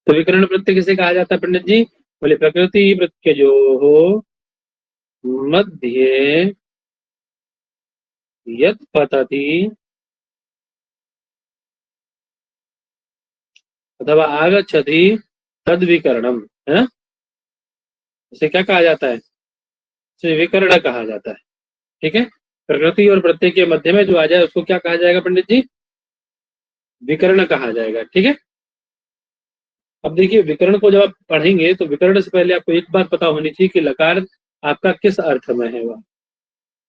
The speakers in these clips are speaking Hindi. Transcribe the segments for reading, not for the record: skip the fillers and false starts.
तो विकर्ण प्रत्यय किसे कहा जाता है पंडित जी? बोले प्रकृति प्रत्यय जो हो मध्य यत पतति अथवा आगच्छति तद विकरणम, है ना? इसे क्या कहा जाता है? इसे विकर्ण कहा जाता है। ठीक है, प्रकृति और प्रत्यय के मध्य में जो आ जाए उसको क्या कहा जाएगा पंडित जी? विकर्ण कहा जाएगा। ठीक है, अब देखिए विकर्ण को जब आप पढ़ेंगे तो विकर्ण से पहले आपको एक बात पता होनी चाहिए कि लकार आपका किस अर्थ में है वह,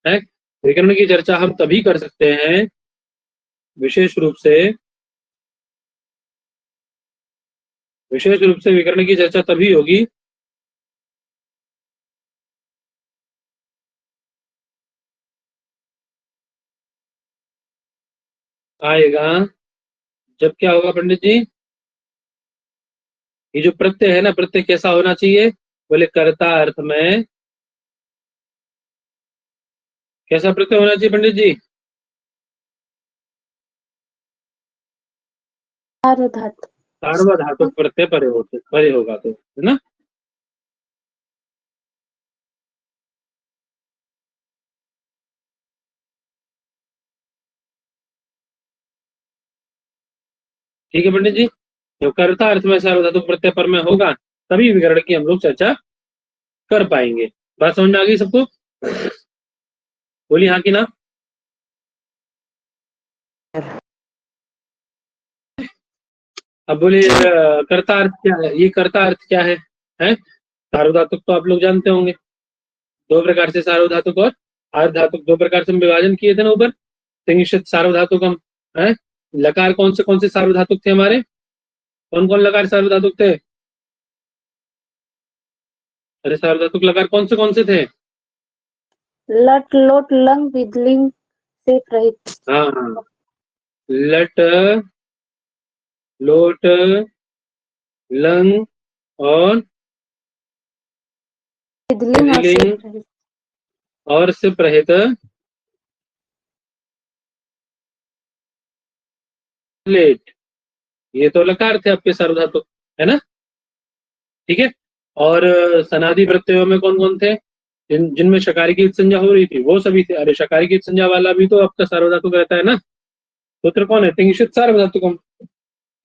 है। विकर्ण की चर्चा हम तभी कर सकते हैं विशेष रूप से विकर्ण की चर्चा तभी होगी आएगा जब क्या होगा पंडित जी? ये जो प्रत्यय है ना, प्रत्यय कैसा होना चाहिए? बोले कर्ता अर्थ में कैसा प्रत्यय होना चाहिए पंडित जी? सार्वधातुक। सार्वधातुक प्रत्यय परे होगा तो, है ना? ठीक है पंडित जी, जो कर्ता अर्थ में सार्वधातुक प्रत्यय पर में होगा तभी विकर्ण की हम लोग चर्चा कर पाएंगे। बात समझ में आ गई सबको? बोली हाँ कि ना? अब बोले कर्ता अर्थ क्या है? ये कर्ता अर्थ क्या है? सार्वधातुक तो आप लोग जानते होंगे, दो प्रकार से सार्वधातुक और आर्धधातुक दो प्रकार से हम विभाजन किए थे ना ऊपर। संयुक्त सार्वधातुक हम, है। लकार कौन से सार्वधातुक थे हमारे? कौन कौन लकार सार्वधातुक थे? अरे सार्वधातुक लकार कौन से थे? लट लोट लंग विदलिंग से रहित। हाँ हाँ, लट लोट लंग और विदलिंग और से लिंग रहित। और सिप रहित लेट, ये तो लकार थे आपके सार्वधातुक, है ना? ठीक है, और सनादि प्रत्ययों में कौन कौन थे? जिनमें शकारी की संज्ञा हो रही थी वो सभी थे। अरे शकारी की संज्ञा वाला भी तो आपका सार्वधातुक रहता है ना। सूत्र कौन है? तिंशित सार्वधातुकम।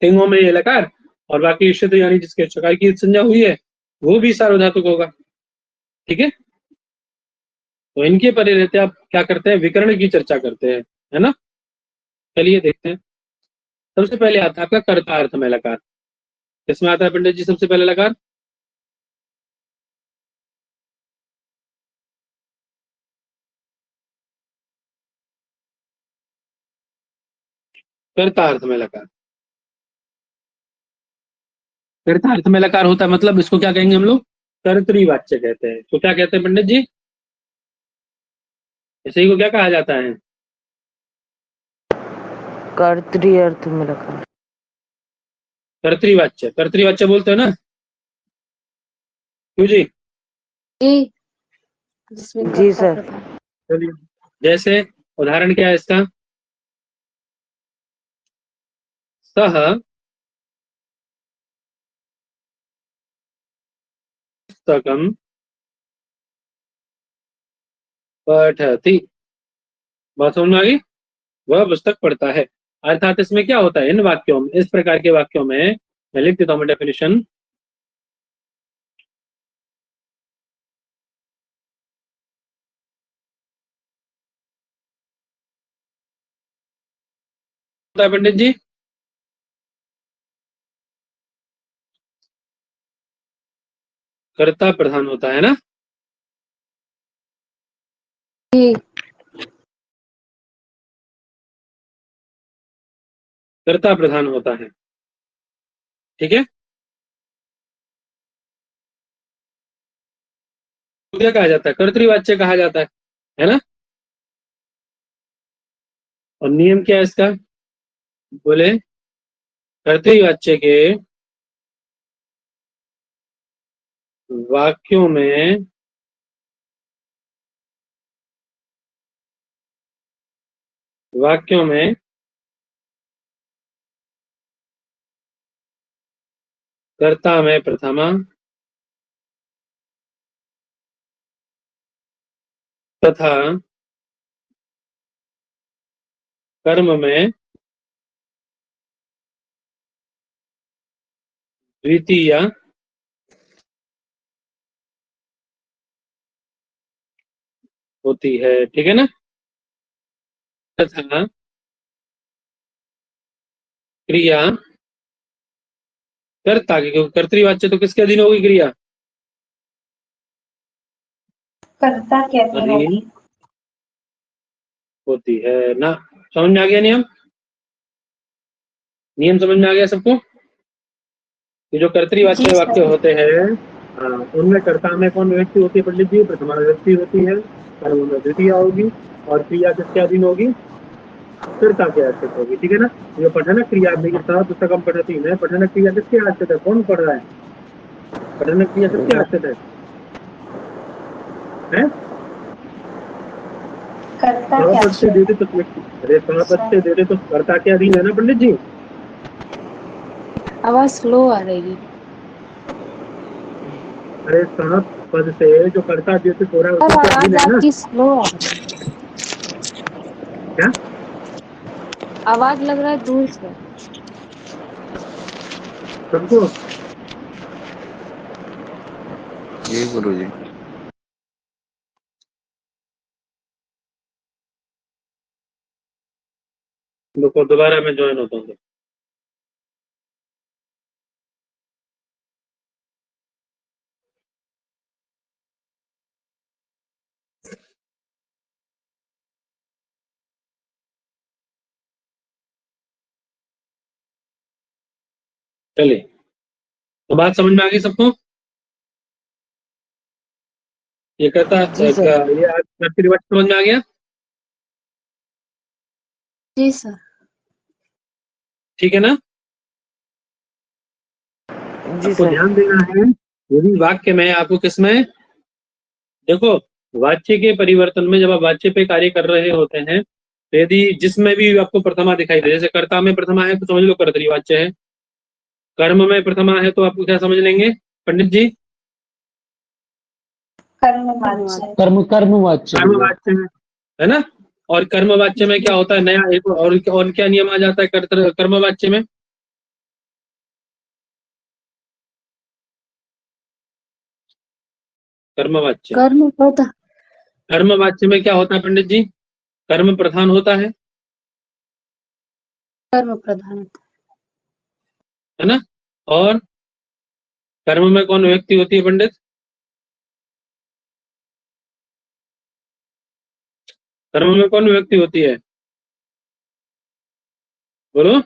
तिंगों में ये लकार और बाकी ईशित यानी जिसके शकारी की संज्ञा हुई है वो भी सार्वधातुक होगा। ठीक है, तो इनके परे रहते आप क्या करते हैं? विकर्ण की चर्चा करते हैं, है ना? चलिए देखते हैं। सबसे पहले आता है आपका कर्ता अर्थ में लकार। किसमें आता है पंडित जी सबसे पहले लकार? कर्ता अर्थ में लकार। कर्ता अर्थ में लकार होता है मतलब इसको क्या कहेंगे हम लोग? कर्तृवाच्य कहते हैं। तो क्या कहते हैं पंडित जी? इसी को क्या कहा जाता है? कर्तरी अर्थ में रखा। कर्तृवाच्य, कर्तृवाच्य बोलते हो ना? क्यों जी? जी, जिसमें जी कर्ता सर। प्रधान। चलिए, जैसे उदाहरण क्या है इसका? सह पुस्तकम पठति। बात समझ में आ गई? वह पुस्तक पढ़ता है। अर्थात इसमें क्या होता है? इन वाक्यों में, इस प्रकार के वाक्यों में मैं लिख देता हूँ डेफिनेशन। होता है पंडित जी? कर्ता प्रधान होता है ना? जी, कर्ता प्रधान होता है। ठीक है, तो क्या कहा जाता है? कर्तृवाच्य कहा जाता है ना? और नियम क्या है इसका? बोले कर्तृवाच्य के वाक्यों में वाक्यों में कर्ता में प्रथमा तथा कर्म में द्वितीय होती है। ठीक है ना। तथा क्रिया कर्ता की, क्योंकि कर्तृवाच्य तो किसके अधीन होगी क्रिया? कर्ता के अधीन अधीन होगी। होती है ना। समझ में आ गया नियम? नियम समझ में आ गया सबको? कि जो कर्तृवाच्य जी वाक्य सर। होते हैं, उनमें कर्ता में कौन विभक्ति होती है पंडित जी? प्रथमा विभक्ति होती है, कर्म में द्वितीय होगी, और क्रिया किसके अधीन होगी? कर्ता के आश्रित होगी। ठीक है ना। जो पठन क्रिया पुस्तकम पठती है, पठन क्रिया किसके आश्रित है? कौन पढ़ रहा है? पठन क्रिया किसके आश्रित है? कर्ता के सभापद से आश्रित। देते तो अरे सभापद से देते तो कर्ता के अधीन है ना पंडित जी। आवाज स्लो आ रही है। अरे सभापद से जो कर्ता द्योतित हो रहा है सर उसी के आवाज अधीन है ना। आपकी स्लो आ रही है। क्या? आवाज लग रहा है दूर से। सबको जी गुरु जी। देखो दोबारा मैं ज्वाइन होता हूँ। चलिए, तो बात समझ में आ गई सबको? ये कहता जी सर। ये आज कर्तृवाच्य समझ में आ गया? जी सर। ठीक है ना। जी आपको सर। ध्यान देना है, यदि वाक्य में आपको किसमें, देखो वाच्य के परिवर्तन में जब आप वाच्य पे कार्य कर रहे होते हैं, तो यदि जिसमें भी आपको प्रथमा दिखाई दे, जैसे कर्ता में प्रथमा है तो समझ लो कर्तृवाच्य है, कर्म में प्रथमा है तो आपको क्या समझ लेंगे पंडित जी? कर्मवाच्य। कर्मवाच्य कर्मवाच्य है ना। और कर्मवाच्य में क्या होता है नया एक और क्या नियम आ जाता है कर्मवाच्य में? कर्मवाच्य कर्म पद। कर्मवाच्य में क्या होता है पंडित जी? कर्म प्रधान होता है कर्म प्रधान। है ना। और कर्म में कौन व्यक्ति होती है पंडित? कर्म में कौन व्यक्ति होती है? बोलो।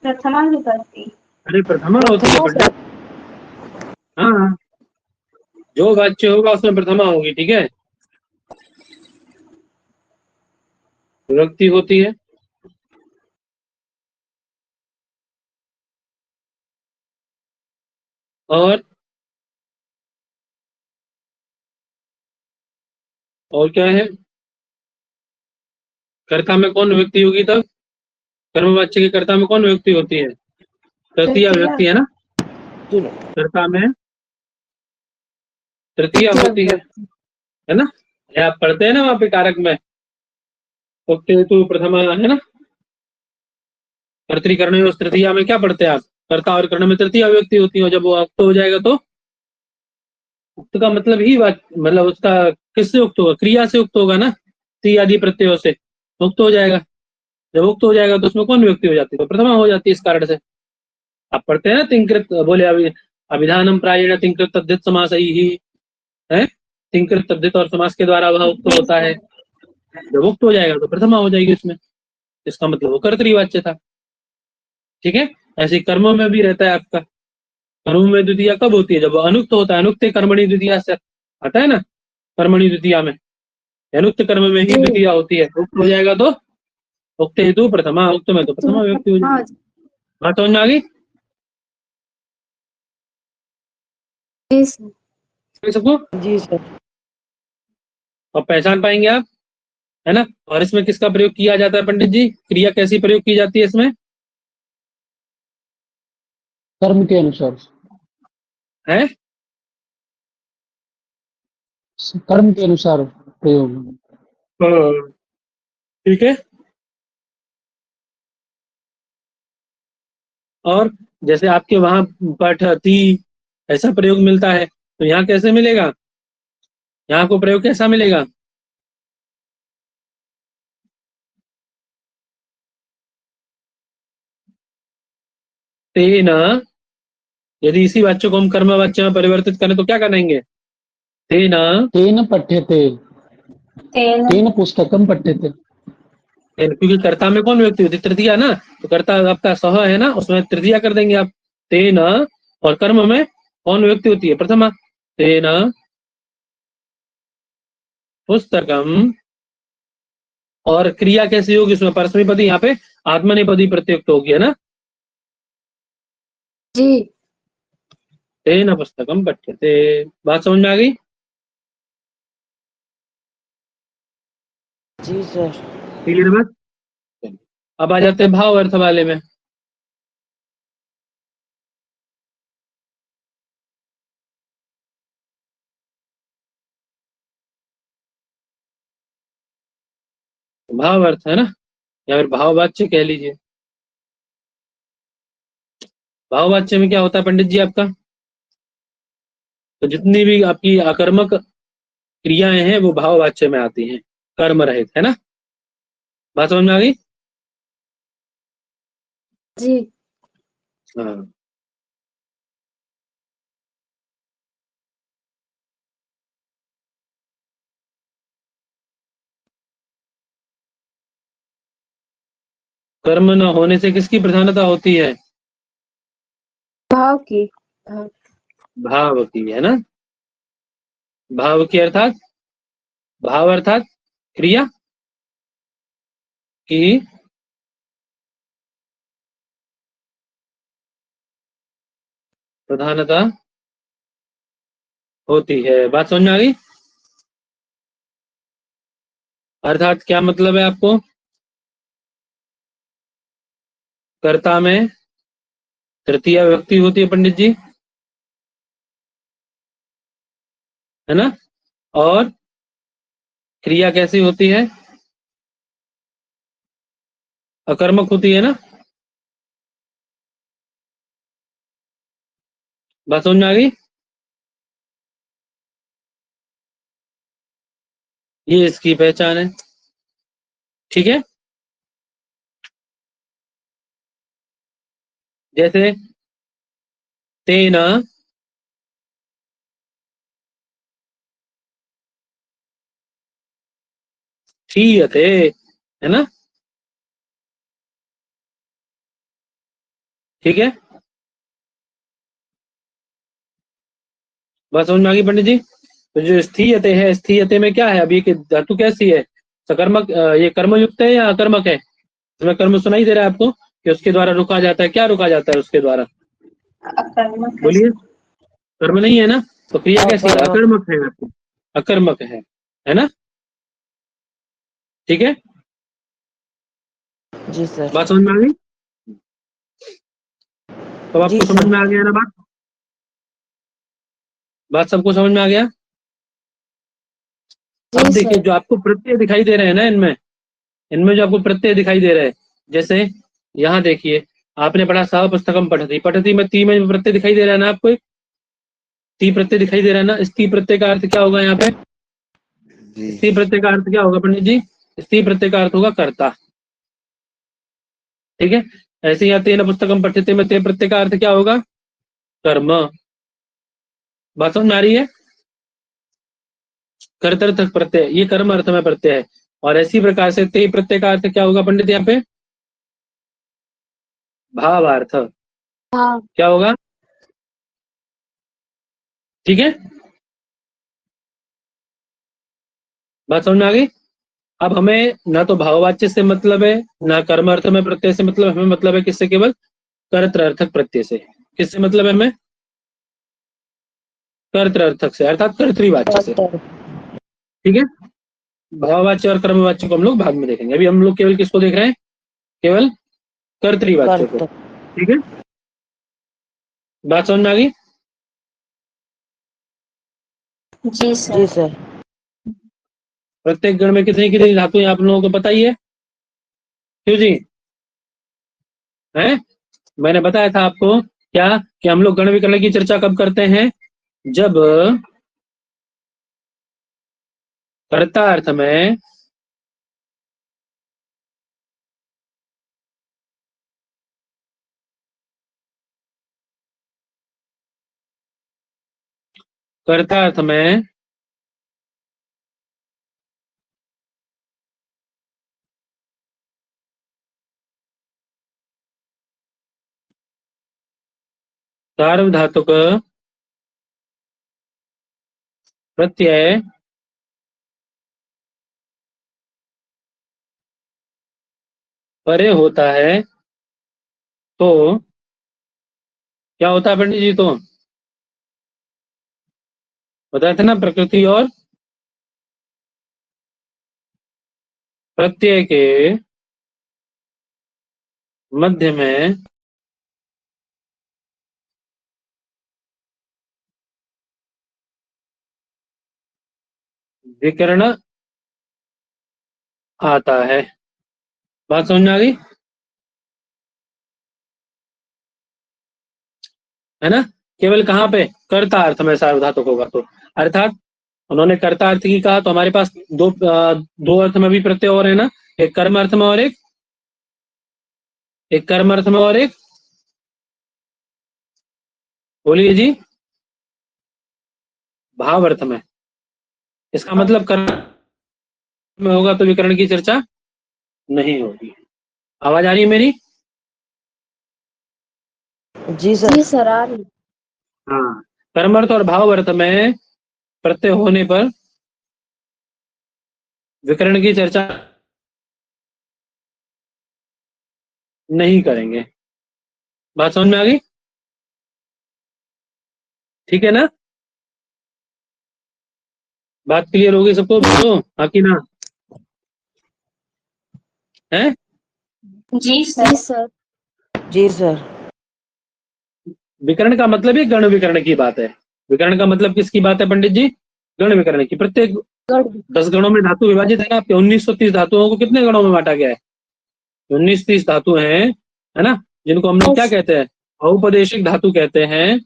प्रथमा विभक्ति। अरे प्रथमा होती है पंडित। हाँ, जो वाच्य होगा उसमें प्रथमा होगी। ठीक है, विभक्ति होती है। और क्या है? कर्ता में कौन व्यक्ति होगी तब? कर्मवाच्य के कर्ता में कौन व्यक्ति होती है? तृतीय व्यक्ति है ना। कर्ता में तृतीय होती है ना। ये आप पढ़ते हैं ना वहां पे कारक में, उक्त हेतु प्रथमा है ना। कर्तृकर्ण उस तृतीया में क्या पढ़ते हैं आप? कर्ता और कर्ण में तृतीय व्यक्ति होती है। जब वो उक्त हो जाएगा तो उक्त का मतलब ही मतलब उसका किससे उक्त होगा? क्रिया से उक्त होगा ना, ती आदि प्रत्ययों से उक्त हो जाएगा। जब उक्त हो जाएगा तो उसमें कौन व्यक्ति हो जाती है? तो प्रथमा हो जाती है। इस कारण से आप पढ़ते हैं ना तिंकृत, बोले अभिधानम प्रायेण तिंकृत तद्धित समास ही है। तिंकृत तद्धित और समास के द्वारा वह उक्त होता है। जब उक्त हो जाएगा तो प्रथमा हो जाएगी उसमें। इसका मतलब वो कर्तृवाच्य था। ठीक है। ऐसे कर्मों में भी रहता है आपका। कर्म में द्वितीया कब होती है? जब अनुक्त होता है। अनुक्त कर्मणि द्वितीया से आता है ना, कर्मणि द्वितीया में। अनुक्त कर्म में ही द्वितीया होती है। उक्त हो जाएगा तो उक्त हेतु प्रथमा, उक्त में तो प्रथमा व्यक्ति हो जाएगी। बात समझ में आ गई सबको? जी सर। और पहचान पाएंगे आप, है ना। और इसमें किसका प्रयोग किया जाता है पंडित जी? क्रिया कैसी प्रयोग की जाती है इसमें? कर्म के अनुसार, है, कर्म के अनुसार प्रयोग। हाँ, ठीक है। और जैसे आपके वहां पठती ऐसा प्रयोग मिलता है, तो यहाँ कैसे मिलेगा? यहाँ को प्रयोग कैसा मिलेगा? तेना, यदि इसी वाक्य को हम कर्म वाच्य में परिवर्तित करें तो क्या करेंगे? तेना, तेन पठ्यते, तेन तेन पुस्तकम पठ्यते। क्योंकि कर्ता में कौन व्यक्ति होती है? तृतीया ना, तो कर्ता आपका सह है ना, उसमें तृतीया कर देंगे आप। तेना, और कर्म में कौन व्यक्ति होती है? प्रथमा। तेना पुस्तकम, और क्रिया कैसी होगी उसमें? परस्मैपदी, यहाँ पे आत्मनेपदी प्रत्युक्त होगी, है ना। जी। तेन पुस्तकम पठ्यते। बात समझ में आ गई? जी सर। क्लियर बात? अब आ जाते हैं भाव अर्थ वाले में। भाव अर्थ है ना, या फिर भाववाच्य कह लीजिए। भाववाच्य में क्या होता है पंडित जी आपका? तो जितनी भी आपकी आकर्मक क्रियाएं हैं वो भाववाच्य में आती हैं, कर्म रहित, है ना। बात समझ में आ गई? जी। हाँ। कर्म न होने से किसकी प्रधानता होती है? भाव की। भाव। भाव की, है ना। भाव की अर्थात, भाव अर्थात क्रिया की प्रधानता होती है। बात समझ में आ गई? अर्थात क्या मतलब है आपको? कर्ता में तृतीय व्यक्ति होती है पंडित जी, है ना। और क्रिया कैसी होती है? अकर्मक होती है ना। बात समझ में आ गई? ये इसकी पहचान है, ठीक है। जैसे तेना ठीयते, है ना, ठीक है। बात समझ में आ गई पंडित जी? तो जो स्थीयते है, स्थीयते में क्या है? अभी की धातु कैसी है? सकर्मक, ये कर्मयुक्त है या अकर्मक है? इसमें कर्म सुनाई दे रहा है आपको कि उसके द्वारा रुका जाता है? क्या रुका जाता है उसके द्वारा? अकर्मक है। बोलिए। कर्म नहीं है ना, तो क्रिया कैसी है? अकर्मक। अकर्मक है आपको, अकर्मक है ना, ठीक है। जी सर। बात समझ में आ गई? तो जी आपको समझ सर। में आ गया ना बात? बात सबको समझ में आ गया? अब जी देखिए, सर। जो आपको प्रत्यय दिखाई दे रहे हैं ना, इनमें इनमें जो आपको प्रत्यय दिखाई दे रहे हैं, जैसे यहाँ देखिए, आपने पढ़ा सह पुस्तकम पठती, पठती में ती में प्रत्यय दिखाई दे रहा है ना आपको? ती प्रत्यय दिखाई दे रहा है ना। इस ती प्रत्यय का अर्थ क्या होगा यहाँ पे? जी इस ती प्रत्यय का अर्थ क्या होगा पंडित जी? इस ती प्रत्यय का अर्थ होगा कर्ता, ठीक है। ऐसे ही यहाँ तेन पुस्तकम पठते में ते प्रत्यय का अर्थ क्या होगा? कर्म। बात समझ में आ रही है? कर्तर्थ प्रत्यय, ये कर्म अर्थ में प्रत्यय है। और ऐसी प्रकार से ते प्रत्यय का अर्थ क्या होगा पंडित यहाँ पे? भावार्थ। भाव। क्या होगा? ठीक है। बात समझ में आ गई? अब हमें ना तो भाववाच्य से मतलब है, ना कर्म अर्थ में प्रत्यय से मतलब है। हमें मतलब है किससे? केवल कर्तृर्थक प्रत्यय से। किससे मतलब है हमें? कर्तृर्थक से, अर्थात कर्तृवाच्य से, कर्तर। ठीक है। भाववाच्य और कर्मवाच्य को हम लोग बाद में देखेंगे। अभी हम लोग केवल किसको देख रहे हैं? केवल कर्तृवाच्य को, कर्तर। ठीक है। बात समझ में आ गई? जी सर। जी सर। प्रत्येक गण में कितनी कितनी धातुएं आप लोगों को पता ही है? क्यों जी? हैं? मैंने बताया था आपको क्या कि हम लोग गण विकर्ण की चर्चा कब करते हैं? जब कर्ता अर्थ में कर्ता अर्थ में सार्वधातुक प्रत्यय परे होता है तो क्या होता है पंडित जी? तो बताया था ना, प्रकृति और प्रत्यय के मध्य में विकर्ण आता है। बात समझ में आ गई? है ना? केवल कहाँ पे? कर्ता अर्थ में सार्वधातुक होगा तो। अर्थात उन्होंने कर्ता अर्थ की कहा तो हमारे पास दो अर्थ में भी प्रत्यय और है ना, एक कर्म अर्थ में और एक कर्म अर्थ में और एक, बोलिए जी, भाव अर्थ में। इसका मतलब कर्म में होगा तो विकर्ण की चर्चा नहीं होगी। आवाज आ रही है मेरी? जी सर। जी सर आ रही। हाँ, कर्म अर्थ और भाव अर्थ में प्रत्यय होने पर विकर्ण की चर्चा नहीं करेंगे। बात समझ में आ गई? ठीक है ना? बात क्लियर होगी सबको तो? हाँ कि ना? है? जी सर। जी सर। विकर्ण का मतलब ही गण विकर्ण की बात है। विकर्ण का मतलब किसकी बात है पंडित जी? गण विकर्ण की। प्रत्येक गढ़ 10 गणों में धातु विभाजित है ना आपके। 1930 धातुओं को कितने गणों में बांटा गया है? 19-30 धातु हैं, है ना, जिनको हम लोग क्या कहते हैं? औपदेशिक धातु कहते हैं।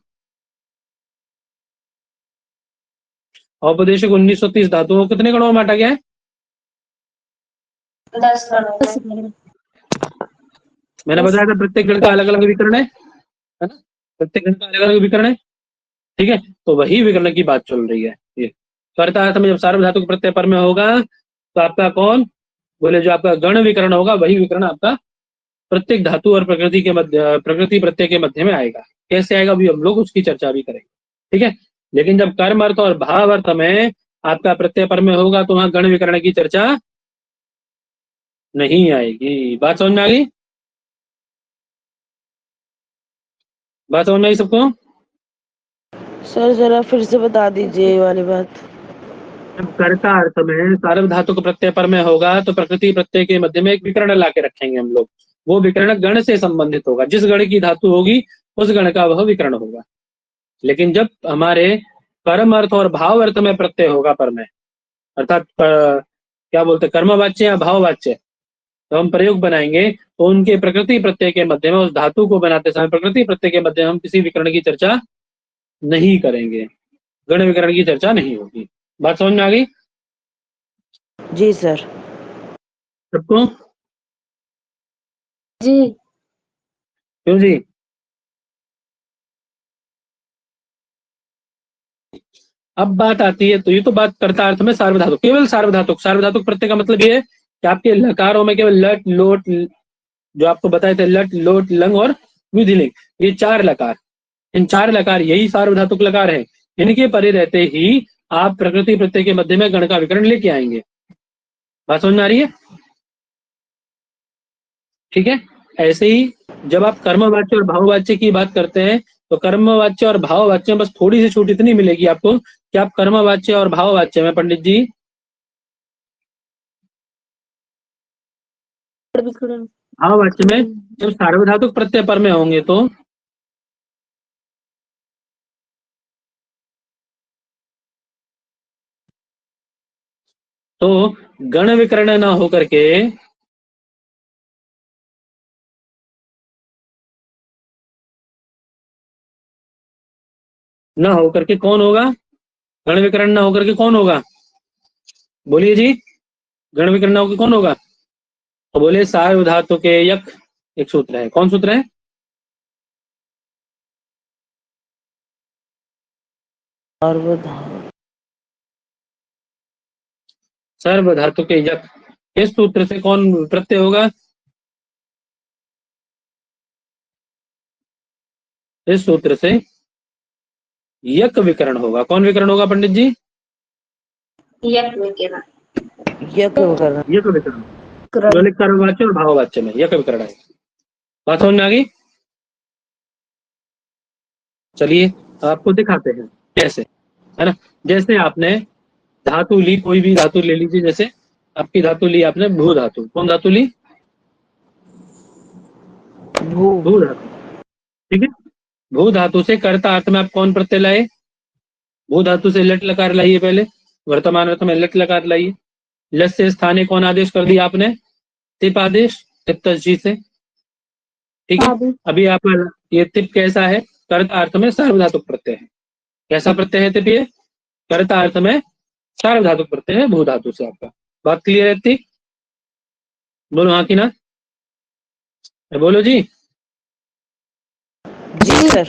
औपदेशिक 1930 धातुओं को कितने गणों में बांटा गया है? 10 गणों। मैंने बताया था प्रत्येक गण का अलग अलग विकर्ण है ना? प्रत्येक गण का अलग अलग विकर्ण है। ठीक है, तो वही विकर्ण की बात चल रही है। ये कर्ता अर्थ में जब सार्वधातुक प्रत्यय पर में होगा तो आपका कौन? बोले जो आपका गण विकर्ण होगा वही विकर्ण आपका प्रत्येक धातु और प्रकृति के मध्य, प्रकृति प्रत्यय के मध्य में आएगा। कैसे आएगा भी हम लोग उसकी चर्चा भी करेंगे। ठीक है, लेकिन जब कर्म अर्थ और भाव अर्थ में आपका प्रत्यय पर में होगा तो वहां गण विकर्ण की चर्चा नहीं आएगी। बात समझ में आ गई? बात समझ में आई सबको? सर जरा फिर से बता दीजिए ये वाली बात। जब कर्ता अर्थ में सार्वधातुक प्रत्यय पर में होगा तो प्रकृति प्रत्यय के मध्य में एक विकर्ण ला के रखेंगे हम लोग। वो विकर्ण गण से संबंधित होगा। जिस गण की धातु होगी उस गण का वह विकर्ण होगा। लेकिन जब हमारे कर्म अर्थ और भाव अर्थ में प्रत्यय होगा पर में, अर्थात क्या बोलते हैं, कर्मवाच्य या भाववाच्य, तो हम प्रयोग बनाएंगे तो उनके प्रकृति प्रत्यय के मध्य में, उस धातु को बनाते समय प्रकृति प्रत्यय के मध्य में हम किसी विकर्ण की चर्चा नहीं करेंगे। गण विकर्ण की चर्चा नहीं होगी। बात समझ में आ गई जी सर। सबको? जी। क्यों जी? अब बात आती है, तो ये तो बात करता अर्थ में सार्वधातुक, केवल सार्वधातुक। सार्वधातुक प्रत्यय का मतलब ये है कि आपके लकारों में केवल लट लोट, जो आपको बताए थे, लट लोट लंग और विधिलिंग, ये 4 लकार, इन 4 लकार यही सार्वधातुक लकार है। इनके परे रहते ही आप प्रकृति प्रत्यय के मध्य में गण का विकर्ण लेके आएंगे। बात समझ में आ रही है? ठीक है, ऐसे ही जब आप कर्मवाच्य और भाववाच्य की बात करते हैं तो कर्मवाच्य और भाववाच्य में बस थोड़ी सी छूट इतनी मिलेगी आपको कि आप कर्मवाच्य और भाववाच्य में पंडित जी, भाववाच्य में जब सार्वधातुक प्रत्यय पर में होंगे तो तो गण विकर्ण ना होकर के कौन होगा? गण विकर्ण ना होकर के कौन होगा? बोलिए जी, गण विकर्ण ना होकर कौन होगा? तो बोले सार्वधातु के यक एक सूत्र है। कौन सूत्र है? सार्वधातु के यक, इस सूत्र से कौन प्रत्यय होगा? इस सूत्र से यक विकरण होगा। कौन विकरण होगा पंडित जी? यक विकरण। यक विकरण। यक विकरण ललित वाच्य और भाववाच्य में यक विकरण है। बात समझ में आ गई? चलिए आपको दिखाते हैं कैसे, है ना। जैसे आपने धातु ली, कोई भी धातु ले लीजिए। जैसे आपकी धातु ली आपने भू धातु। कौन धातु ली? भू धातु। ठीक है, भू धातु से कर्ता अर्थ में आप कौन प्रत्यय लाए? भू धातु से लट लकार लाइए। पहले वर्तमान अर्थ में लट लकार लाइए। लट से स्थाने कौन आदेश कर दिया आपने? तिप आदेश, तिप तस्जी से। ठीक है, अभी आप ये तिप कैसा है? कर्ता अर्थ में सार्वधातुक प्रत्यय है। कैसा प्रत्यय है तिप? ये कर्ता अर्थ में सार्वधातुक प्रत्यय है भू धातु से। आपका बात क्लियर है? थी बोलो हाँ कि ना? बोलो जी। जी सर।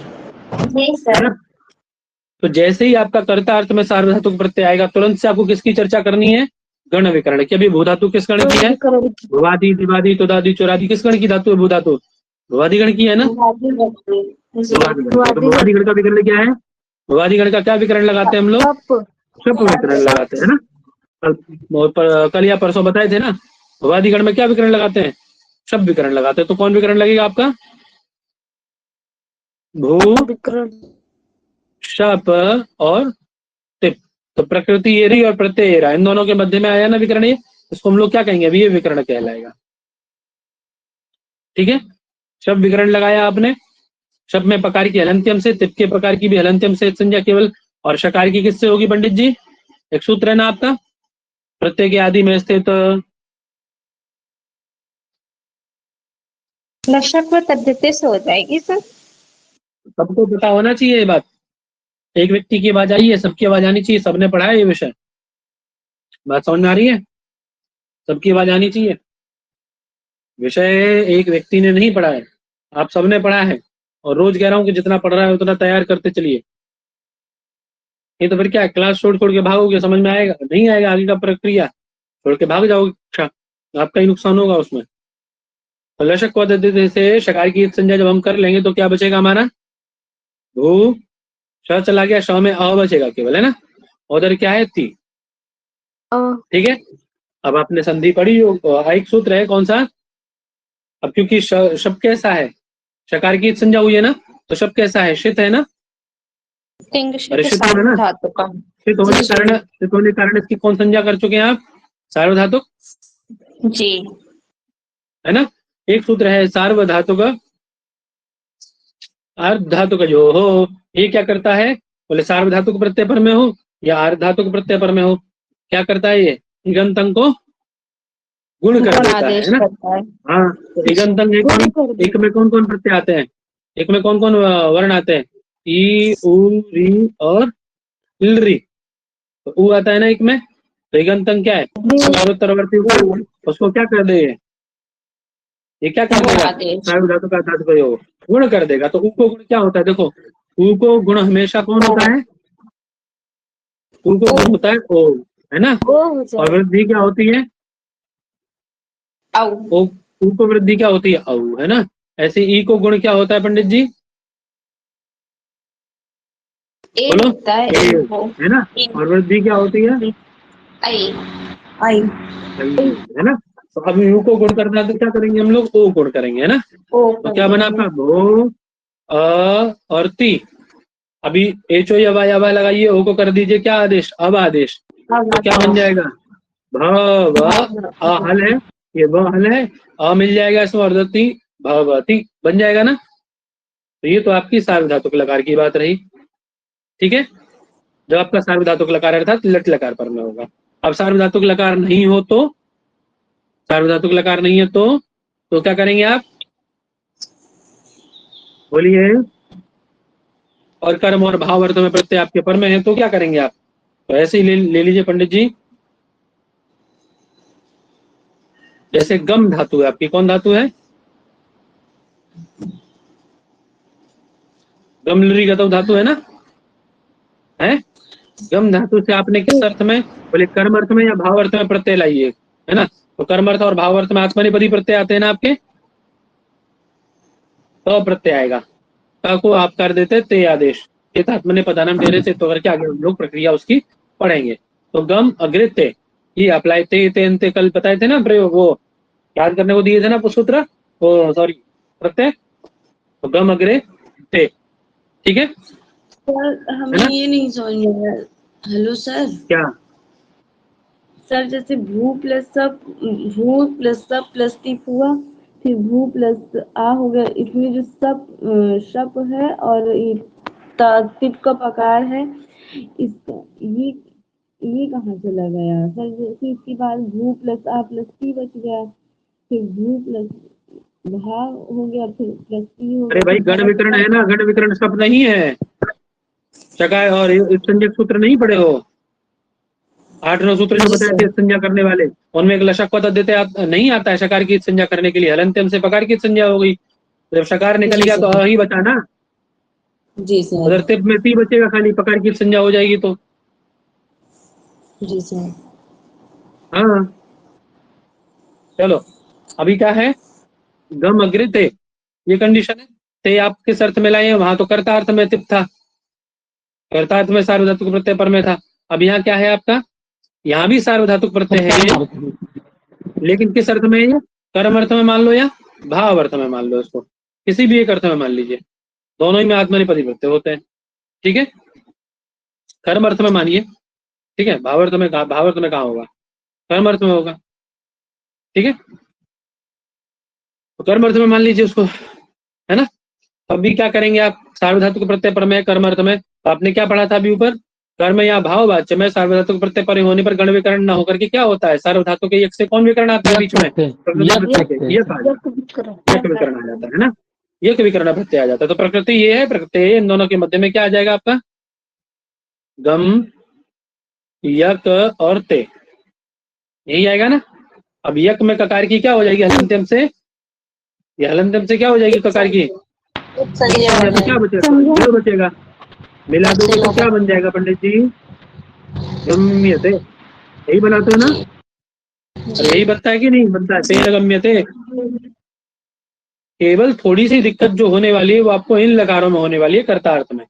जी सर। तो जैसे ही आपका कर्ता अर्थ में सार्वधातुक प्रत्यय आएगा, तुरंत से आपको किसकी चर्चा करनी है? गण विकरण की। अभी भू धातु किस गण की है? भुवादि, दिवादि, तुदादि, चौरादि किस गण की धातु है? भू धातु भुवादि गण की है ना। भुवादि गण का विकरण क्या है? भुवादि गण का क्या विकरण लगाते हैं हम लोग? शप विकरण लगाते हैं ना। कल या परसों बताए थे ना, भुवादि गण में क्या विकरण लगाते हैं? शब विकरण लगाते हैं। तो कौन विकरण लगेगा आपका? भू, शप और तिप। तो प्रकृति एरी और प्रत्यय एरा, इन दोनों के मध्य में आया ना विकरण। ये इसको हम लोग क्या कहेंगे? अभी ये विकरण कहलाएगा। ठीक है, शब विकरण लगाया आपने। शब में पकार की हलंत्यम से, तिप के प्रकार की भी हलंत्यम से संज्ञा केवल, और शकार की किससे होगी पंडित जी? एक सूत्र है ना आपका, प्रत्यय के आदि में स्थित लक्षक पद्धति से हो जाएगी सर। सबको पता होना चाहिए ये बात। एक व्यक्ति की आवाज आई है, सबकी आवाज आनी चाहिए। सबने पढ़ा है ये विषय? बात समझ में आ रही है? सबकी आवाज आनी चाहिए। विषय एक व्यक्ति ने नहीं पढ़ा है, आप सबने पढ़ा है। और रोज कह रहा हूँ कि जितना पढ़ रहा है उतना तैयार करते चलिए। ये तो फिर क्या है, क्लास छोड़ छोड़ के भागोगे, समझ में आएगा नहीं? आएगा आगे का प्रक्रिया, छोड़ के भाग जाओगे। अच्छा, आपका ही नुकसान होगा उसमें। तो लशक पद्धति से शकार की संज्ञा जब हम कर लेंगे तो क्या बचेगा हमारा? भू, श चला गया, श में अ बचेगा केवल, है ना। उधर क्या है? ती। ठीक है, अब आपने संधि पढ़ी हो, एक सूत्र है कौन सा? अब क्योंकि शब्द कैसा है? शकार की संज्ञा हुई है ना, तो शब्द कैसा है? शित है ना। शित है ना। शित होने कारण इसकी कौन संज्ञा कर चुके हैं आप? सार्वधातुक जी, है ना। एक सूत्र है सार्वधातुक अर्धधातुक जो हो। ये क्या करता है? बोले सार्वधातुक प्रत्यय पर में हो या अर्धधातुक प्रत्यय पर में हो, क्या करता है? ये इगंतंग को गुण कर देता है ना। हाँ, तो इगंतंग एक में कौन कौन प्रत्यय आते हैं? एक में कौन कौन वर्ण आते हैं? ई, उ, री और इलरी। तो उ आता है ना एक में, तो इगंतंग क्या है? उत्तरवर्ती उसको क्या कर दे? ये क्या कर देगा? सार्वधातु का धातु प्रयोग गुण कर देगा। तो उ को गुण क्या होता है? देखो, उ को गुण हमेशा कौन होता है? उ को गुण होता है ओ, है ना। और वृद्धि क्या होती है? ओ। उ को वृद्धि क्या होती है? औ, है ना। ऐसे ई को गुण क्या होता है पंडित जी? बोलो, है ना। और वृद्धि क्या होती है? है ना। तो अब यू को गुण करना है तो क्या करेंगे हम लोग? ओ गुण करेंगे, है ना। तो क्या बना आपका? भो, अ और ती। अभी एचो यवा लगाइए, ओ को कर दीजिए क्या आदेश? अब आदेश। तो क्या बन जाएगा? भ हल है, ये व हल है, अ मिल जाएगा इसमें, और ती भवती बन जाएगा ना। तो ये तो आपकी सार्वधातुक लकार की बात रही। ठीक है, जब आपका सार्वधातुक लकार अर्थात लट लकार पर में होगा। अब सार्वधातुक लकार नहीं हो तो, सार्वधातुक लकार नहीं है तो क्या करेंगे आप, बोलिए। और कर्म और भाव अर्थ में प्रत्यय आपके पर में है तो क्या करेंगे आप, तो ऐसे ही ले लीजिए पंडित जी। जैसे गम धातु है आपकी, कौन धातु है, गमलरी गतव धातु है ना, है। गम धातु से आपने किस अर्थ में, बोले कर्म अर्थ में या भाव अर्थ में प्रत्यय लाइए, है ना। तो कर्म अर्थ और भाव अर्थ में आत्मनेपदी प्रत्यय आते हैं ना आपके, तो प्रत्यय आएगा। का को आप कर देते ते आदेश, ये आत्मनेपदानम डेरे से तो करके आगे हम लोग प्रक्रिया उसकी पढ़ेंगे। तो गम अग्रे ते, ये अप्लाई ते कल बताए थे ना प्रयोग, वो याद करने को दिए थे ना सूत्र, वो सॉरी प्रत्यय, तो गम अग्रे ते, ठीक है। सर है हमें ना, ये नहीं समझ में आया। Hello sir. क्या, सर जैसे भू प्लस सब प्लस टिप हुआ, फिर भू प्लस आ हो गया, इसमें जो शप है और ये टिप का पकार है, इसका ये कहाँ चला गया सर। जैसे इसके बाद भू प्लस आ प्लस टी बच गया, फिर भू प्लस भाव हो गया, फिर प्लस टी हो अरे गया, भाई फिर गण विकरण भाव। है ना, गण विकरण शब्द नहीं है, शकाय और संजय सूत्र नहीं पढ़े हो, 8-9 सूत्र जो जी बताए सर। थे संज्ञा करने वाले, उनमें एक लशक पद देते नहीं आता है शकार की संज्ञा करने के लिए, हलंत्यम से पकार की संज्ञा हो गई, जब शकार निकल जी गया तो सर। अ ही बचा ना, जी सर। उधर तिप में ती बचेगा, खाली पकार की संज्ञा हो जाएगी तो। जी सर। हाँ चलो, अभी क्या है, गम अग्रे ते, ये कंडीशन है। ते आप किस अर्थ में लाए, वहां तो कर्ता अर्थ में तिप था, कर्ता अर्थ में सार्वधातुक प्रत्यय पर में था। अब यहाँ क्या है आपका, यहाँ भी सार्वधातुक प्रत्यय है, कर्म अर्थ में। लेकिन किस अर्थ में है ये, कर्म अर्थ में मान लो या भाव अर्थ में मान लो, इसको किसी भी एक अर्थ में मान लीजिए, दोनों ही में आत्मनेपदी प्रत्यय होते हैं, ठीक है। कर्म अर्थ में मानिए, ठीक है, भाव अर्थ में कहाँ होगा, कर्म अर्थ में होगा, ठीक है। तो कर्म अर्थ में मान लीजिए उसको, है ना। अभी क्या करेंगे आप, सार्वधातुक प्रत्यय पर में कर्म अर्थ में, तो आपने क्या पढ़ा था अभी ऊपर, कर्म या भाव वाच्य में सार्वधातुक प्रत्यय पर होने पर गण विकरण न होकर के क्या होता है, सार्वधातु के एक से कौन विकरण आता है यक बीच में, प्रत्यय, प्रकृति यक प्रत्यय के, प्रत्यय। ये कहा जाता है, यक विकरण आ जाता है ना, यक विकरण प्रत्यय आ जाता है। तो प्रकृति ये है, प्रकृति इन दोनों के मध्य में क्या आ जाएगा आपका, गम यक और ते, यही आएगा ना। अब यक में ककार की क्या हो जाएगी, हलंत्यम से, ये हलंत्यम से क्या हो जाएगी ककार की, संज्ञा, तो क्या बचेगा, ये बचेगा, मिला दोगे तो क्या बन जाएगा पंडित जी, गम्यते, यही बनाते हो ना, और यही बनता है कि नहीं बनता है, तेन गम्यते। केवल थोड़ी सी दिक्कत जो होने वाली है वो आपको इन लकारों में होने वाली है कर्ता अर्थ में,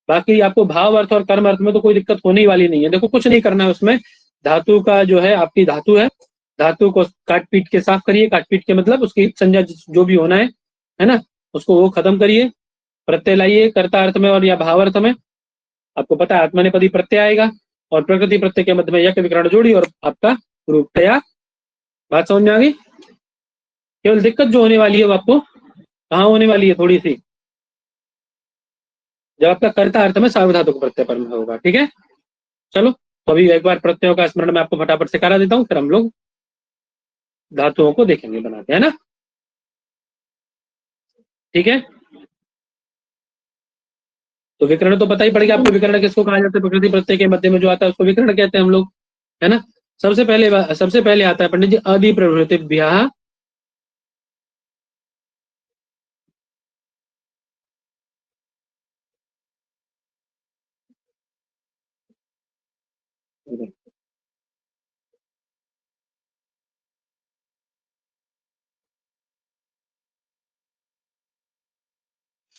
बाकी आपको भाव अर्थ और कर्म अर्थ में तो कोई दिक्कत होने ही वाली नहीं है। देखो कुछ नहीं करना है उसमें, धातु का जो है आपकी धातु है, धातु को काट पीट के साफ करिए, काट पीट के मतलब उसकी संज्ञा जो भी होना है ना, उसको वो खत्म करिए, प्रत्यय लाइए कर्ता अर्थ में और या भाव अर्थ में, आपको पता है आत्मनेपदी प्रत्यय आएगा, और प्रकृति प्रत्यय के मध्य में यक विकरण जोड़ी और आपका रूप तैयार। बात समझ में आ गई, केवल दिक्कत जो होने वाली है वो आपको कहाँ होने वाली है थोड़ी सी, जब आपका कर्ता अर्थ में सार्वधातुक प्रत्यय पर में होगा, ठीक है। चलो, तो अभी एक बार प्रत्ययों का स्मरण मैं आपको फटाफट से करा देता हूँ, फिर हम लोग धातुओं को देखेंगे बनाते हैं ना, ठीक है। तो विकर्ण तो पता ही पड़ गया आपको, विकर्ण किसको कहा जाता है, प्रकृति प्रत्यय के मध्य में जो आता है उसको विकर्ण कहते हैं हम लोग, है ना। सबसे पहले आता है पंडित जी अधिप्रवृत्तिभ्यः,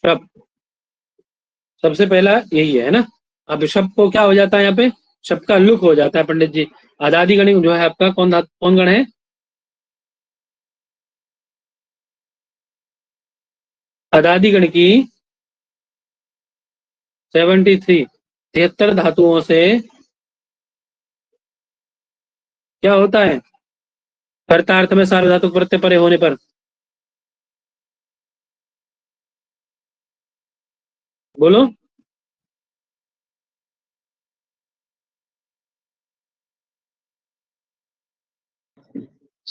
शब्द, सबसे पहला यही है ना। अब शब्द को क्या हो जाता है यहाँ पे, शब्द का लुक हो जाता है पंडित जी। आजादी गण जो है आपका कौन गण है, आजादी गण की 73 73 धातुओं से क्या होता है, कर्तार्थ में सार्वधातुक प्रत्यय परे होने पर, बोलो।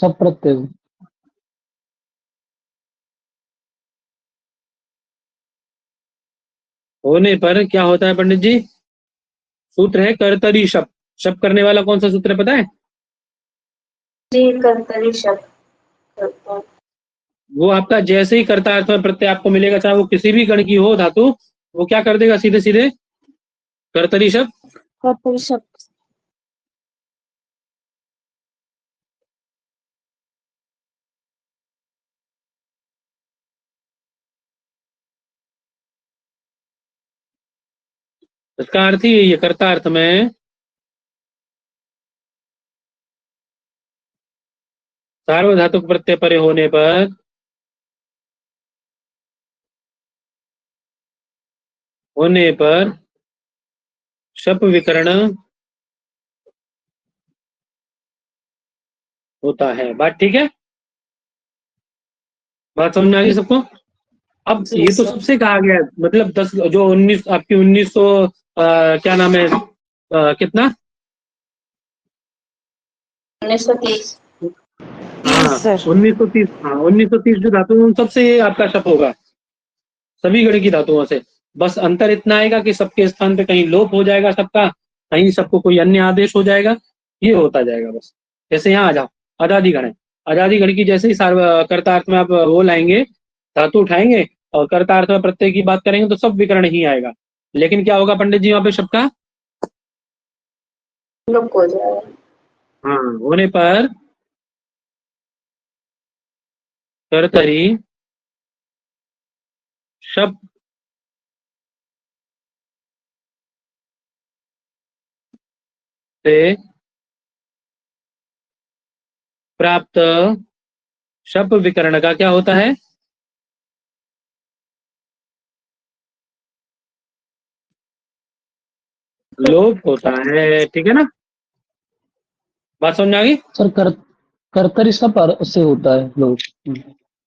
सब प्रत्यय से। होने पर क्या होता है पंडित जी? सूत्र है कर्तरी शप। शप करने वाला कौन सा सूत्र है पता है? जी कर्तरी शब्द कर्ता वो आपका जैसे ही कर्ता अर्थ में प्रत्यय आपको मिलेगा, चाहे वो किसी भी गण की हो धातु, वो क्या कर देगा? सीधे सीधे कर्तरी शप। कर्तरी शब्द इसका अर्थ ही यही है, कर्ता अर्थ में सार्वधातुक प्रत्यय परे होने पर शप विकरण होता है। बात ठीक है? बात समझ में आ गई सबको? अब जी ये तो सर। सबसे कहा गया है, मतलब 10 जो 19 आपकी 1900 क्या नाम है, कितना? 1930 हाँ सर 1930, हाँ 1930 जो धातु उन सबसे ये आपका शप होगा, सभी गण की धातुओं से। बस अंतर इतना आएगा कि सबके स्थान पे कहीं लोप हो जाएगा सबका, कहीं सबको कोई अन्य आदेश हो जाएगा, ये होता जाएगा बस। जैसे यहाँ आ जाओ, अदादि गण है। अदादि गण की जैसे ही कर्तार्थ में आप वो लाएंगे, धातु उठाएंगे और कर्तार्थ में प्रत्यय की बात करेंगे तो सब विकर्ण ही आएगा। लेकिन क्या होगा पंडित जी वहां पे शब्द का? लुक हो जाएगा। हाँ, होने पर कर्तरी शब्द से प्राप्त शब्द विकर्ण का क्या होता है? लोप होता है। ठीक है ना? बात समझ में आ गई? सर कर्तरी शप से होता है लोग।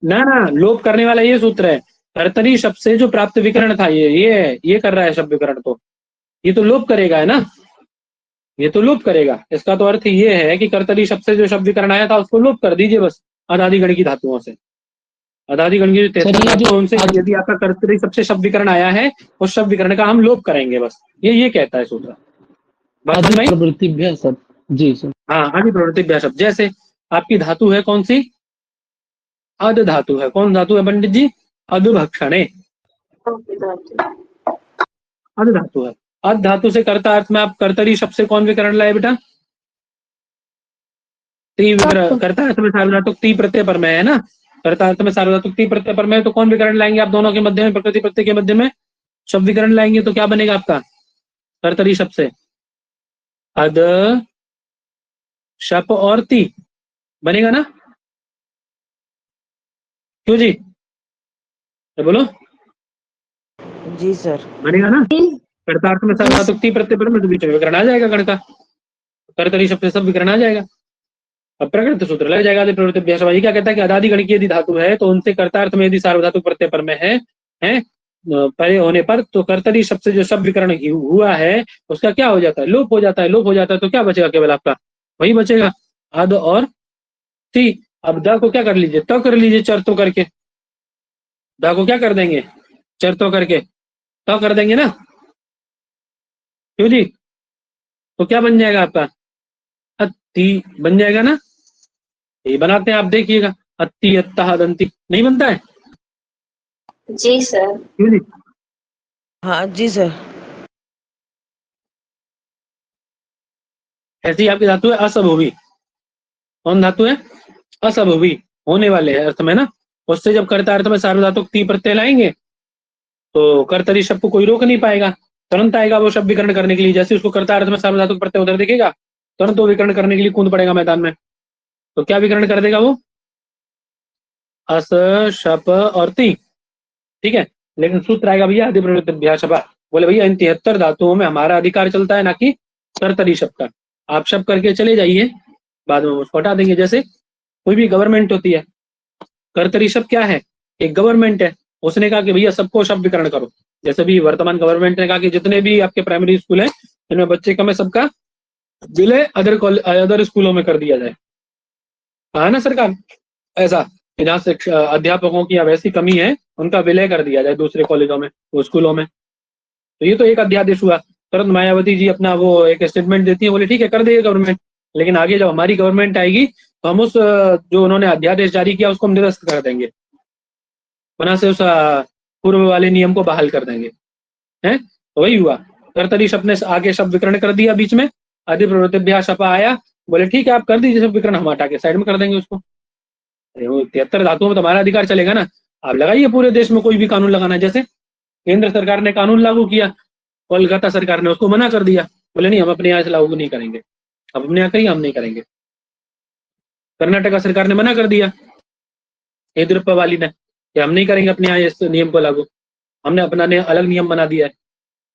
ना ना, लोप करने वाला ये सूत्र है। कर्तरी शब्द से जो प्राप्त विकर्ण था, ये कर रहा है शब्द विकर्ण, तो ये तो लोप करेगा, है ना? ये तो लोप करेगा। इसका तो अर्थ ये है कि कर्तरी शब्द से जो शब्द विकर्ण आया था उसको लोप कर दीजिए बस, अदादि गण की धातुओं से। अदादि गण की जो सर 73 ये धातु जो है उनसे आज यदि आपका कर्तरी शब्द से शब्द विकर्ण आया है, उस शब्द विकर्ण का हम लोप करेंगे बस। ये कहता है सूत्र। बात समझ में आई? प्रवृत्ति सर। जी सर। हाँ, आदि प्रवृत्ति शब्द। जैसे आपकी धातु है कौन सी? अध धातु है। कौन धातु है पंडित जी? अधभक्षणे। अध धातु है। अध धातु से कर्ता अर्थ में आप कर्तरी शब्द से कौन विकरण लाए बेटा? ती विकरण। कर्ता अर्थ में सार्वधातुक ती प्रत्यय पर में है ना? कर्ता अर्थ में सार्वधातुक ती प्रत्यय पर में है, तो कौन विकरण लाएंगे आप दोनों के मध्य में, प्रकृति प्रत्यय के मध्य में शब्द विकरण लाएंगे तो क्या बनेगा आपका कर्तरी शब्द से? अध शप और ती बनेगा ना? क्यों जी? तो बोलो, जी सर। बनेगा ना? कर्तार्थ में सार्वधातुक ती प्रत्यय पर में, तो बीच में विकरण आ जाएगा गण का, कर्तरी शब्द से सब विकरण आ जाएगा। अब प्रकृत सूत्र लग जाएगा। आदि प्रवृत्ति अभ्यास। क्या कहता है कि अदादि गण की यदि धातु है तो उनसे कर्तार्थ में यदि सार्वधातुक प्रत्यय पर में है परे होने पर, तो कर्तरी शब्द से जो शब्द विकरण हुआ है उसका क्या हो जाता है? लोप हो जाता है। लोप हो जाता है तो क्या बचेगा? केवल आपका वही बचेगा, अद और ती। अब द को क्या कर लीजिए? तो कर लीजिए चरतो करके। द को क्या कर देंगे? चरतो करके तो कर देंगे ना? क्यों जी? तो क्या बन जाएगा आपका? अति बन जाएगा ना? ये बनाते हैं, आप देखिएगा। अति अत्ता दंती नहीं बनता है? जी सर। क्यों जी? हाँ जी सर। ऐसी आपकी धातु है असभुवी। कौन धातु है? असभुवी, होने वाले अर्थ में ना। उससे जब कर्ता अर्थ में सार्वधातुक ती प्रत्यय लाएंगे तो कर्तरी शब्द को कोई रोक नहीं पाएगा, तुरंत आएगा वो शब्द विकरण करने के लिए। जैसे उसको कर्ता अर्थ में सार्वधातुक प्रत्यय उधर दिखेगा, तुरंत वो विकरण करने के लिए कूद पड़ेगा मैदान में। तो क्या विकरण कर देगा वो? अस शप और ती। ठीक है, लेकिन सूत्र आएगा भैया आदि प्रवृत्ति अभ्यास। बोले भैया इन 73 धातुओं में हमारा अधिकार चलता है, ना कि कर्तरी शब्द का। आप शब्द करके चले जाइए, बाद में उसको हटा देंगे। जैसे कोई भी गवर्नमेंट होती है, कर्तरी शब्द क्या है? एक गवर्नमेंट है, उसने कहा कि भैया सबको शब्द विकरण करो। जैसे भी वर्तमान गवर्नमेंट ने कहा कि जितने भी आपके प्राइमरी स्कूल है जिनमें बच्चे कम है, सबका विलय अदर स्कूलों में कर दिया जाए। कहा ना सरकार ऐसा कि जहाँ से अध्यापकों की अब ऐसी कमी है उनका विलय कर दिया जाए दूसरे कॉलेजों में, वो स्कूलों में। तो ये तो एक अध्यादेश हुआ। तुरंत मायावती जी अपना वो एक स्टेटमेंट देती है, बोले ठीक है कर देगी गवर्नमेंट, लेकिन आगे जब हमारी गवर्नमेंट आएगी तो हम उस जो उन्होंने अध्यादेश जारी किया उसको हम निरस्त कर देंगे, पुनः से उस पूर्व वाले नियम को बहाल कर देंगे। है तो वही हुआ। कर्तरी शब्द ने आगे शब्द विकरण कर दिया, बीच में अधिप्रवृत्तिभ्याः शपा आया, बोले ठीक है आप कर दीजिए शब्द विकरण, हम हटा के साइड में कर देंगे उसको। अरे वो 73 धातुओं में तुम्हारा अधिकार चलेगा ना, आप लगाइए पूरे देश में कोई भी कानून लगाना। जैसे केंद्र सरकार ने कानून लागू किया, कोलकाता सरकार ने उसको मना कर दिया, बोले नहीं हम अपने यहाँ से लागू नहीं करेंगे, अब अपने यहाँ करिए हम नहीं करेंगे। कर्नाटका सरकार ने मना कर दिया येदियुरप्पा वाली ने कि हम नहीं करेंगे अपने यहाँ इस नियम को लागू, हमने अपना अलग नियम बना दिया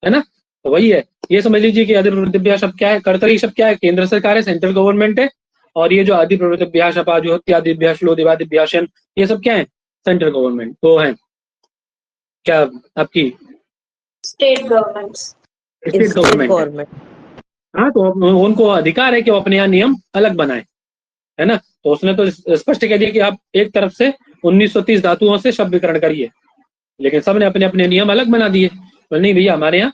है ना। तो वही है, ये समझ लीजिए कि अधिप्रवृत्तिभ्याः शब्द क्या है, कर्तरी शब्द क्या है, केंद्र सरकार है, सेंट्रल गवर्नमेंट है, और ये जो अधिप्रवृत्तिभ्याः शपा जुहोत्यादिभ्याः श्लो दिवादिभ्याः शन, ये सब क्या है, सेंट्रल गवर्नमेंट। तो है क्या आपकी स्टेट गवर्नमेंट। State government. हाँ तो उनको अधिकार है कि वो अपने यहाँ नियम अलग बनाए, है ना। तो उसने तो स्पष्ट कह दिया कि आप एक तरफ से 1930 धातुओं से शब्द विकरण करिए, लेकिन सबने अपने अपने नियम अलग बना दिए। तो नहीं भैया हमारे यहाँ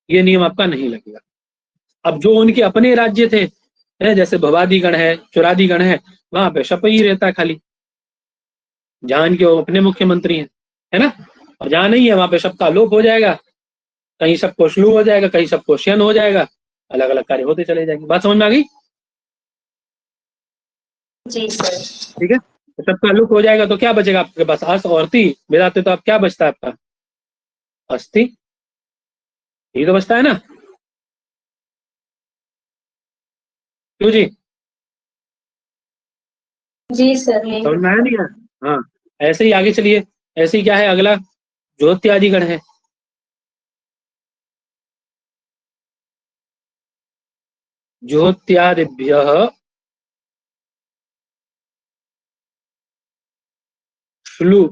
ये नियम आपका नहीं लगेगा। अब जो उनके अपने राज्य थे, जैसे भवादीगण है, चुरादीगण है, वहां पे शप ही रहता है खाली, जहां इनके अपने मुख्यमंत्री हैं, है ना। और जहां नहीं है वहां पे शप का लोप हो जाएगा, कहीं सबको श्लू हो जाएगा, कहीं सबको श्यन हो जाएगा, अलग अलग कार्य होते चले जाएंगे। बात समझ में आ गई? जी सर। ठीक है, तो सबका लुक हो जाएगा तो क्या बचेगा आपके पास, अस और ती मिलाते तो आप क्या बचता है आपका, अस्थि, ये तो बचता है ना। क्यों जी, जी सर। समझ में आया नहीं है? हाँ ऐसे ही आगे चलिए, ऐसे ही क्या है अगला, ज्योत्यादिगण है। ज्योत्यादिभ्यः श्लू,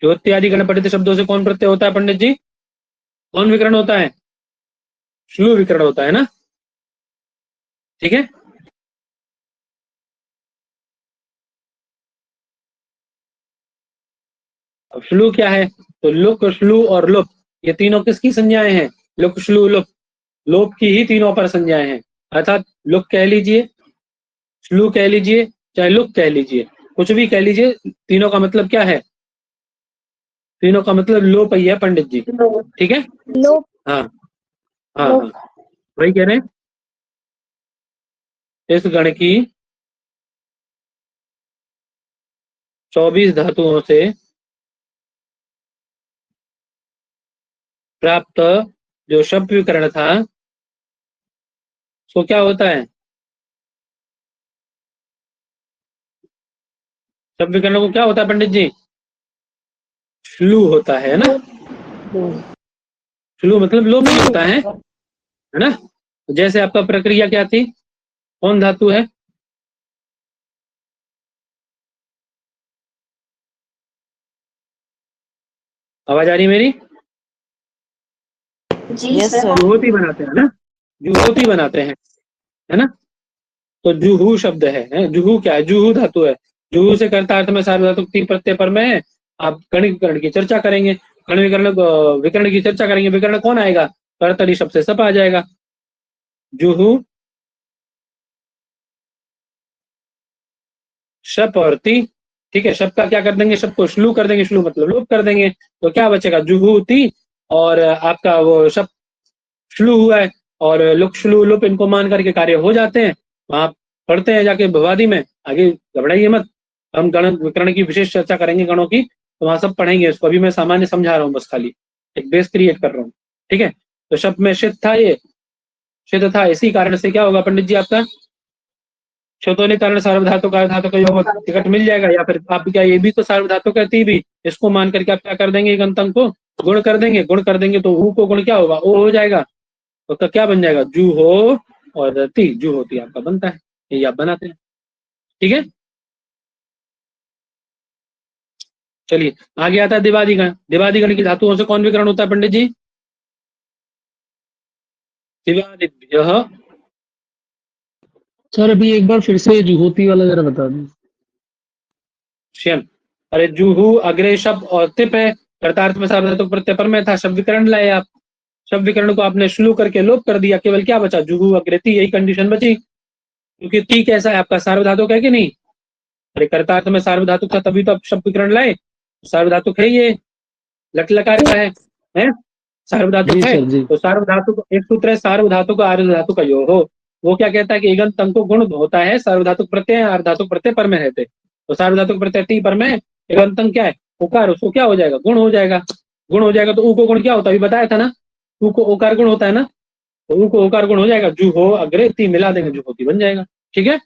ज्योत्यादिगण पठित शब्दों से कौन प्रत्यय होता है पंडित जी, कौन विकरण होता है, श्लू विकरण होता है ना। ठीक है, अब श्लू क्या है, तो लुक श्लू और लुप, ये तीनों किसकी संज्ञाएं हैं, लुक श्लू लुप, लोप की ही तीनों पर संज्ञाएं हैं। अर्थात लुक कह लीजिए, श्लू कह लीजिए, चाहे लुक कह लीजिए, कुछ भी कह लीजिए, तीनों का मतलब क्या है, तीनों का मतलब लोप ही है पंडित जी। ठीक है, लोप। हाँ हाँ हाँ वही कह रहे हैं। इस गण की 24 धातुओं से प्राप्त जो शब्द विकरण था सो क्या होता है, शब्द विकरण को क्या होता है पंडित जी, श्लू होता है ना। श्लू मतलब लोप ही होता है ना। जैसे आपका प्रक्रिया क्या थी, कौन धातु है, आवाज आ रही है मेरी, जी सर। जुहोती बनाते हैं ना, जुहोती बनाते हैं, है ना। तो जुहू शब्द है, जुहू क्या है, जुहू धातु है, जुहू से कर्ता अर्थ में सार्वधातुक तीन प्रत्यय पर में है। आप गण विकरण की चर्चा करेंगे, गण विकरण की चर्चा करेंगे, विकरण कौन आएगा, कर्तरी शब्द से सप आ जाएगा, जुहू शप और ती। ठीक है, शप का क्या कर देंगे, शप को श्लू कर देंगे, श्लू मतलब लोप कर देंगे, तो क्या बचेगा, जुहू ती, और आपका वो शप श्लू हुआ है, और लुक श्लू लुप इनको मान करके कार्य हो जाते हैं। वहां पढ़ते हैं जाके भवादी में, आगे घबराइए मत, हम गण विकरण की विशेष चर्चा करेंगे गणों की, तो वहां सब पढ़ेंगे इसको, अभी मैं सामान्य समझा रहा हूँ, बस खाली एक बेस क्रिएट कर रहा हूँ। ठीक है, तो शब्द में शित था, ये शित था, इसी कारण से क्या होगा पंडित जी आपका, क्षतोले कारण सार्वधातु का धातु का योग टिकट मिल जाएगा, या फिर आप क्या ये भी तो सार्वधातु कहती भी, इसको मान करके आप क्या कर देंगे, एक अंतंग को गुण कर देंगे, गुण कर देंगे तो ऊ को गुण क्या होगा, ओ हो जाएगा, तो क्या बन जाएगा, जू हो और ती, जू होती आपका बनता है, ये आप बनाते हैं। ठीक है, चलिए आगे आता है दिवादिगण। दिवादिगण की धातुओं से कौन विकरण होता है पंडित जी, दिवादिभ्यः सर अभी एक बार फिर से जुहोती वाला जरा बता दें। श्यन। अरे जुहू अग्रे शब्द और तिप है, कर्तार्थ में सार्वधातुक प्रत्यय पर में था, शब्द विकरण लाए आप, शब्द विकरण को आपने श्लू करके लोप कर दिया, केवल क्या बचा, जुहू अग्रेती, यही कंडीशन बची। क्योंकि ती कैसा है आपका, सार्वधातुक है कि नहीं? अरे कर्तार्थ में सार्वधातुक था तभी तो आप शब्द विकरण लाए, सार्वधातुक है ये, लट लकार का है? सार्वधातुक जी है। सर जी। तो सार्वधातुक एक सूत्र है, सार्वधातुक आर्धधातुक का योग हो। वो क्या कहता है कि इगंत अंको गुण होता है, सार्वधातुक प्रत्यय अर्धातुक प्रत्यय पर में रहते, तो सार्वधातुक प्रत्यय टी पर में, इगंत अंक क्या है, उकार, उसको क्या हो जाएगा, गुण हो जाएगा। गुण हो जाएगा तो ऊ को गुण क्या होता है, अभी बताया था ना, ऊ को ओकार गुण होता है ना, तो ऊ को ओकार गुण हो जाएगा, जू हो अग्रे ती मिला देंगे, जू होती बन जाएगा। ठीक है।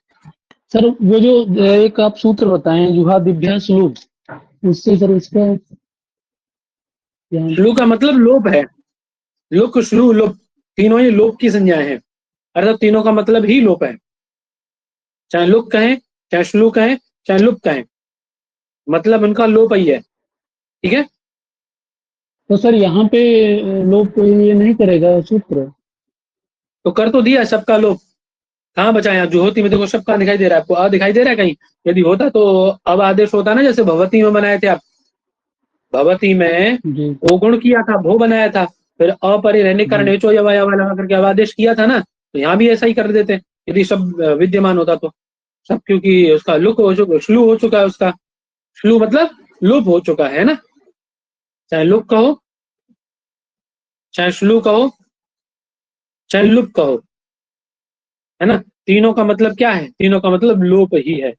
सर वो जो एक आप सूत्र बताएं जुहा दिव्या श्लू, उससे सर उसका क्या? श्लू का मतलब लोप है, लुक श्लू लोप, तीनों ही लोप की संज्ञाएं हैं, अर्थात तीनों का मतलब ही लोप है, चाहे लुक कहें, चाहे श्लू कहें, चाहे लुप कहें, मतलब उनका लोप ही है। ठीक है। तो सर यहाँ पे लोग ये नहीं करेगा सूत्र? तो कर तो दिया सबका लोप, कहाँ बचा यहाँ, जुहोती में देखो सबका दिखाई दे रहा है आपको, आ दिखाई दे रहा है कहीं? यदि होता तो अब आदेश होता ना, जैसे भगवती में बनाए थे आप, भगवती में जी वो गुण किया था, भो बनाया था, फिर अपरि रहने कारण जी। हेचो यवाया वाला लगा करके अब आदेश किया था ना, तो यहाँ भी ऐसा ही कर देते यदि सब विद्यमान होता तो। सब क्योंकि उसका लुक हो चुका, श्लू हो चुका है उसका, श्लू मतलब लुप हो चुका है ना, चाहे लुक कहो, चाहे श्लू कहो, चाहे लुप कहो, है ना, तीनों का मतलब क्या है, तीनों का मतलब लोप ही है,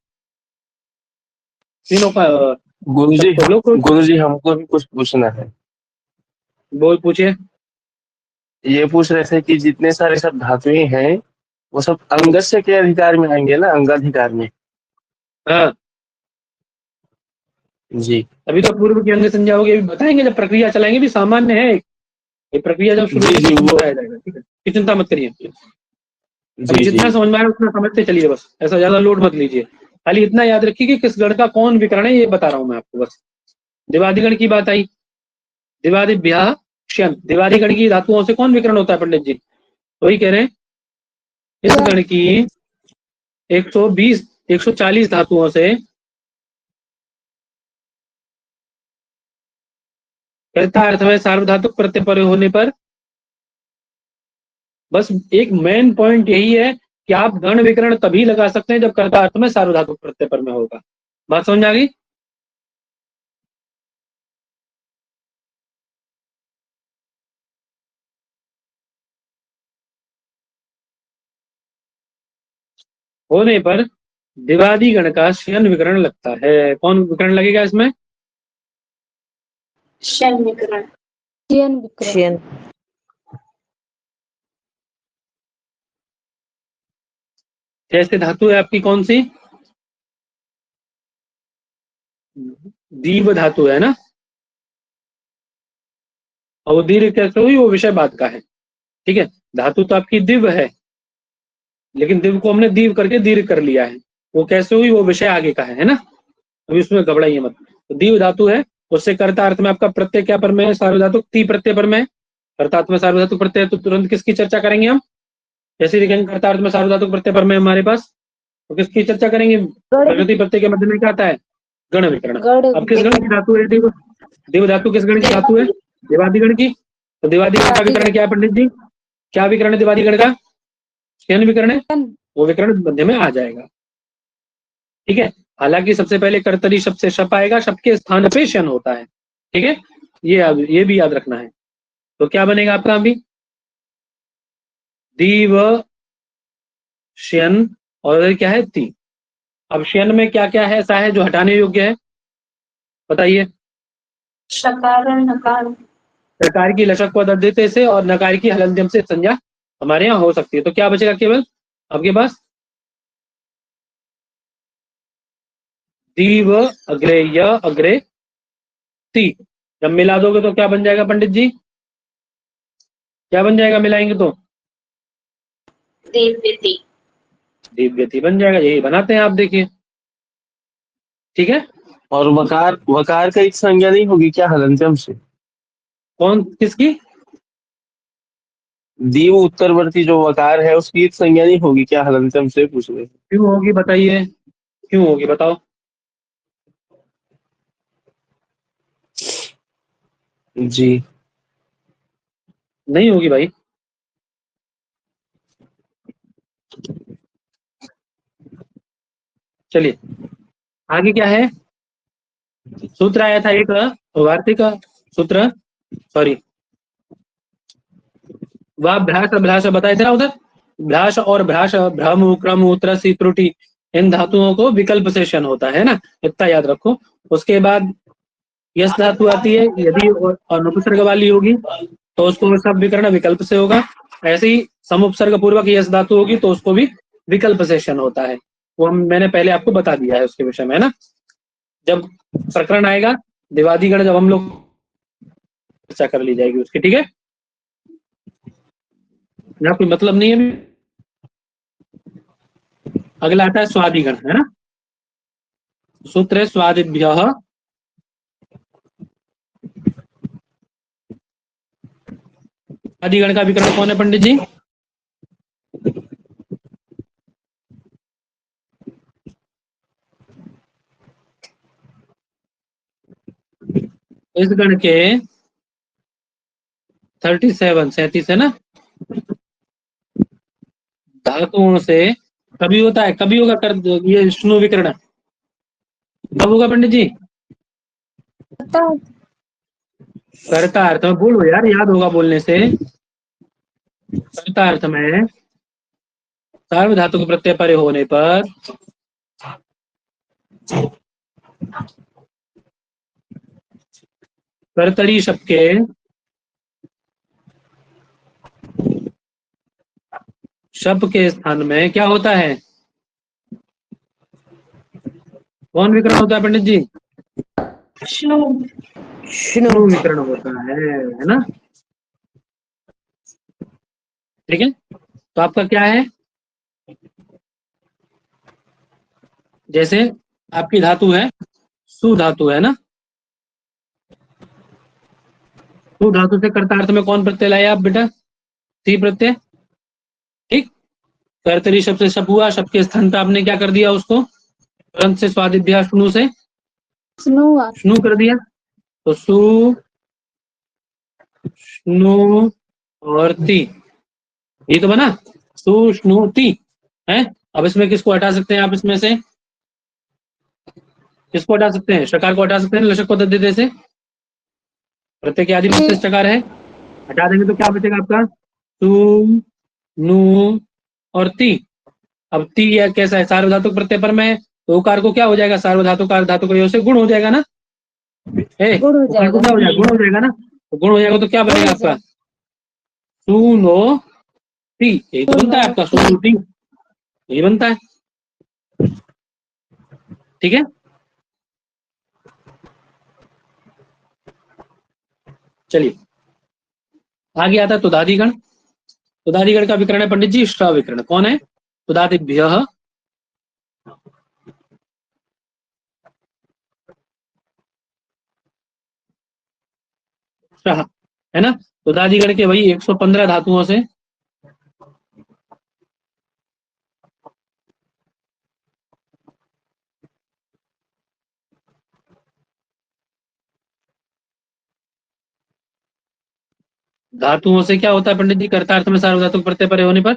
तीनों का गुरुजी, सबको लोप हो चुका। गुरुजी हमको भी कुछ पूछना है। बोल पूछिए। ये पूछ रहे थे कि जितने सारे सब धातुएं हैं वो सब अंगस्य के अधिकार में आएंगे ना, अंगाधिकार में? हाँ, जी अभी तो पूर्व की अंग संज्ञा होगी, अभी बताएंगे जब प्रक्रिया चलाएंगे, भी सामान्य है, ये प्रक्रिया जब शुरू जी होगी जी तब वो बताया जाएगा। ठीक है, की चिंता मत करिए, अभी जी जी जितना समझ में आ रहा है उतना समझते चलिए, बस ऐसा ज्यादा लोड मत लीजिए, खाली इतना याद रखिए कि किस गण का कौन विकर्ण है, ये बता रहा हूँ मैं आपको बस। दिवादिगण की बात आई, दिवादिभ्याः श्यन्, दिवादिगण की धातुओं से कौन विकर्ण होता है पंडित जी? वही कह रहे हैं, इस गण की 120 140 धातुओं से कहता अर्थ में सार्वधातुक प्रत्यय पर होने पर, बस एक मेन पॉइंट यही है कि आप गण विकरण तभी लगा सकते हैं जब कर्ता अर्थ में सार्वधातुक प्रत्यय पर में होगा। बात समझ आ गई? होने पर दिवादी गण का श्यन विकरण लगता है। कौन विकरण लगेगा इसमें? शन विकरण। श्यन विकरण। जैसे धातु है आपकी कौन सी, दीव धातु है ना, और वो दीर्घ कैसे हुई, वो विषय बात का है। ठीक है, धातु तो आपकी दिव है, लेकिन दिव को हमने दीव करके दीर्घ कर लिया है, वो कैसे हुई वो विषय आगे का है ना, अभी उसमें घबराइए मत। तो दीव धातु है, उससे कर्ता अर्थ में आपका प्रत्यय क्या पर में है, सार्वधातुक ती प्रत्यय पर में है। कर्तार्थ में सार्वधातुक प्रत्यय, तो तुरंत किसकी चर्चा करेंगे हम, जैसे लिखेंगे कर्तार्थ में सार्वधातुक प्रत्यय पर में हमारे पास, तो किसकी चर्चा करेंगे, प्रकृति प्रत्यय के मध्य में क्या आता है, गण विकरण। अब किस गण की धातु है दिव, दिव धातु किस गण की धातु है, दिवादिगण की, तो दिवादिगण का विकरण क्या है पंडित जी, क्या विकरण है दिवादिगण का, श्यन विकरण है, वो विकरण मध्य में आ जाएगा। ठीक है, हालांकि सबसे पहले कर्तरी शब्द से शप आएगा, शप के स्थान पे शन होता है। ठीक है, ये भी याद रखना है। तो क्या बनेगा आपका अभी, दीव श्यन और क्या है ती। अब श्यन में क्या क्या है ऐसा है जो हटाने योग्य है, बताइए। शकार और नकार। प्रकार की लचक पद अद्यते से और नकार की हलंत्यम से संज्ञा हमारे यहाँ हो सकती है, तो क्या बचेगा केवल आपके पास, दीव अग्रे य अग्रे ती, जब मिला दोगे तो क्या बन जाएगा पंडित जी, क्या बन जाएगा मिलाएंगे तो, दिव्यति। दिव्यति बन जाएगा, यही बनाते हैं आप देखिए। ठीक है, और वकार, वकार का एक संज्ञा नहीं होगी क्या हलंत्यम से? कौन किसकी, दीव उत्तरवर्ती जो वकार है उसकी एक संज्ञा नहीं होगी क्या? हलंत हमसे पूछ रहे हैं। क्यों होगी बताइए, क्यों होगी बताओ। जी नहीं होगी भाई। चलिए आगे क्या है, सूत्र आया था एक वार्तिक सूत्र, सॉरी वह भ्रास अभ्रास बताए थे ना उधर, भ्रास और भ्रास भ्रम क्रम उतर सी त्रुटि इन धातुओं को विकल्प से शन होता है ना, इतना याद रखो। उसके बाद यस धातु आती है, यदि अनुपसर्ग वाली होगी तो उसको सब विकर्ण विकल्प से होगा, ऐसे ही समुपसर्ग पूर्वक यस धातु होगी तो उसको भी विकल्प से शन होता है। वो मैंने पहले आपको बता दिया है उसके विषय में, है ना। जब प्रकरण आएगा दिवादिगण, जब हम लोग चर्चा कर ली जाएगी उसकी, ठीक है। यहाँ कोई मतलब नहीं है। अगला आता है स्वादिगण, है ना। सूत्र है स्वादिभ्यः स्वादिगण का विकरण कौन है पंडित जी? इस गण के 37 है ना, धातुओं से कभी होता है, कभी होगा कर ये स्नु विकर्ण कब होगा पंडित जी? कर्ता अर्थ में बोलो यार, याद होगा बोलने से। कर्ता अर्थ में सार्वधातुक प्रत्यय परे होने पर कर्तरी शब्द के शब्द के स्थान में क्या होता है, कौन विकरण होता है पंडित जी? स्नु विकरण होता है ना। ठीक है, तो आपका क्या है, जैसे आपकी धातु है सु धातु, है ना। सु धातु से कर्तार्थ में कौन प्रत्यय लाए आप बेटा? सी प्रत्यय, ठीक। कर्तरी शब्द से शप हुआ, शब्द के स्थान पे आपने क्या कर दिया उसको, तुरंत से स्वादिभ्या स्नु से स्नु कर दिया, तो सु स्नु और ती, ये तो बना सु स्नु ती है। अब इसमें किसको हटा सकते हैं आप, इसमें से किसको हटा सकते हैं? शकार को हटा सकते हैं लशक को तद्धित से, प्रत्यय के आदि प्रत्यय शकार है, हटा देंगे तो क्या बचेगा आपका सु नु और ती। अब ती यह कैसा है, सार्वधातुक प्रत्यय पर में, तो उकार को क्या हो जाएगा, सार्वधातुक धातु को से गुण हो जाएगा ना, उकार को क्या हो जाएगा, गुण हो जाएगा ना। तो गुण हो जाएगा तो क्या बनेगा आपका सु नो टी, यही तो बनता है आपका सु नो टी, यही बनता है। ठीक है, चलिए आगे आता है तुदादिगण। तुदादिगण का विकरण है पंडित जी श्र विकरण, कौन है? तुदादिभ्यः श्रः, है ना। तुदादिगण के वही 115 धातुओं से धातुओं से क्या होता है पंडित जी कर्तार्थ में सार्वधातुक प्रत्यय परे होने पर?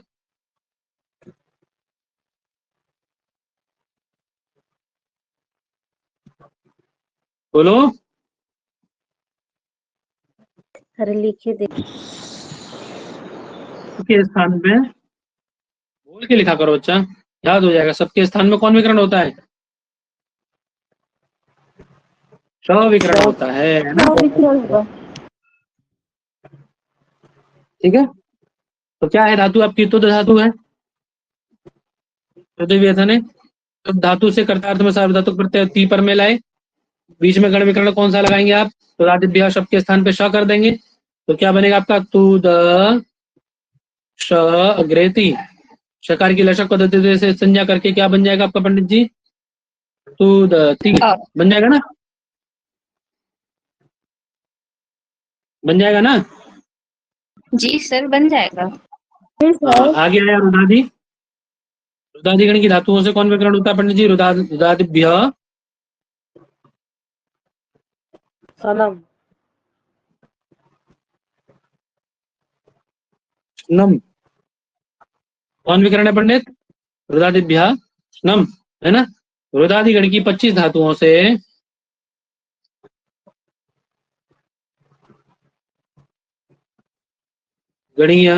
बोलो। अरे लिखे दे सबके स्थान में बोल के लिखा करो बच्चा, याद हो जाएगा। सबके स्थान में कौन विकरण होता है? श विकरण होता है ना। ठीक है, तो क्या है धातु आपकी? तुद धातु है, तुद है। तो धातु से कर्तार्थ में सार्वधातुक प्रत्यय ती पर में लाए, बीच में गण विकरण कौन सा लगाएंगे आप? तो रादिभ्य शब्द के स्थान पे श कर देंगे, तो क्या बनेगा आपका तुद श अग्रेती, शकार की लशक पद्धति से संज्ञा करके क्या बन जाएगा आपका पंडित जी? तुद ती बन जाएगा ना, बन जाएगा ना। जी सर बन जाएगा। आगे आया रुदादि। रुदादि गण की धातुओं से कौन विकर्ण होता है पंडित जी? रुदादिभ्य सनम। नम। कौन विकर्ण है पंडित? रुदादिभ्य नम, है ना। रुदादि गण की 25 धातुओं से गणीय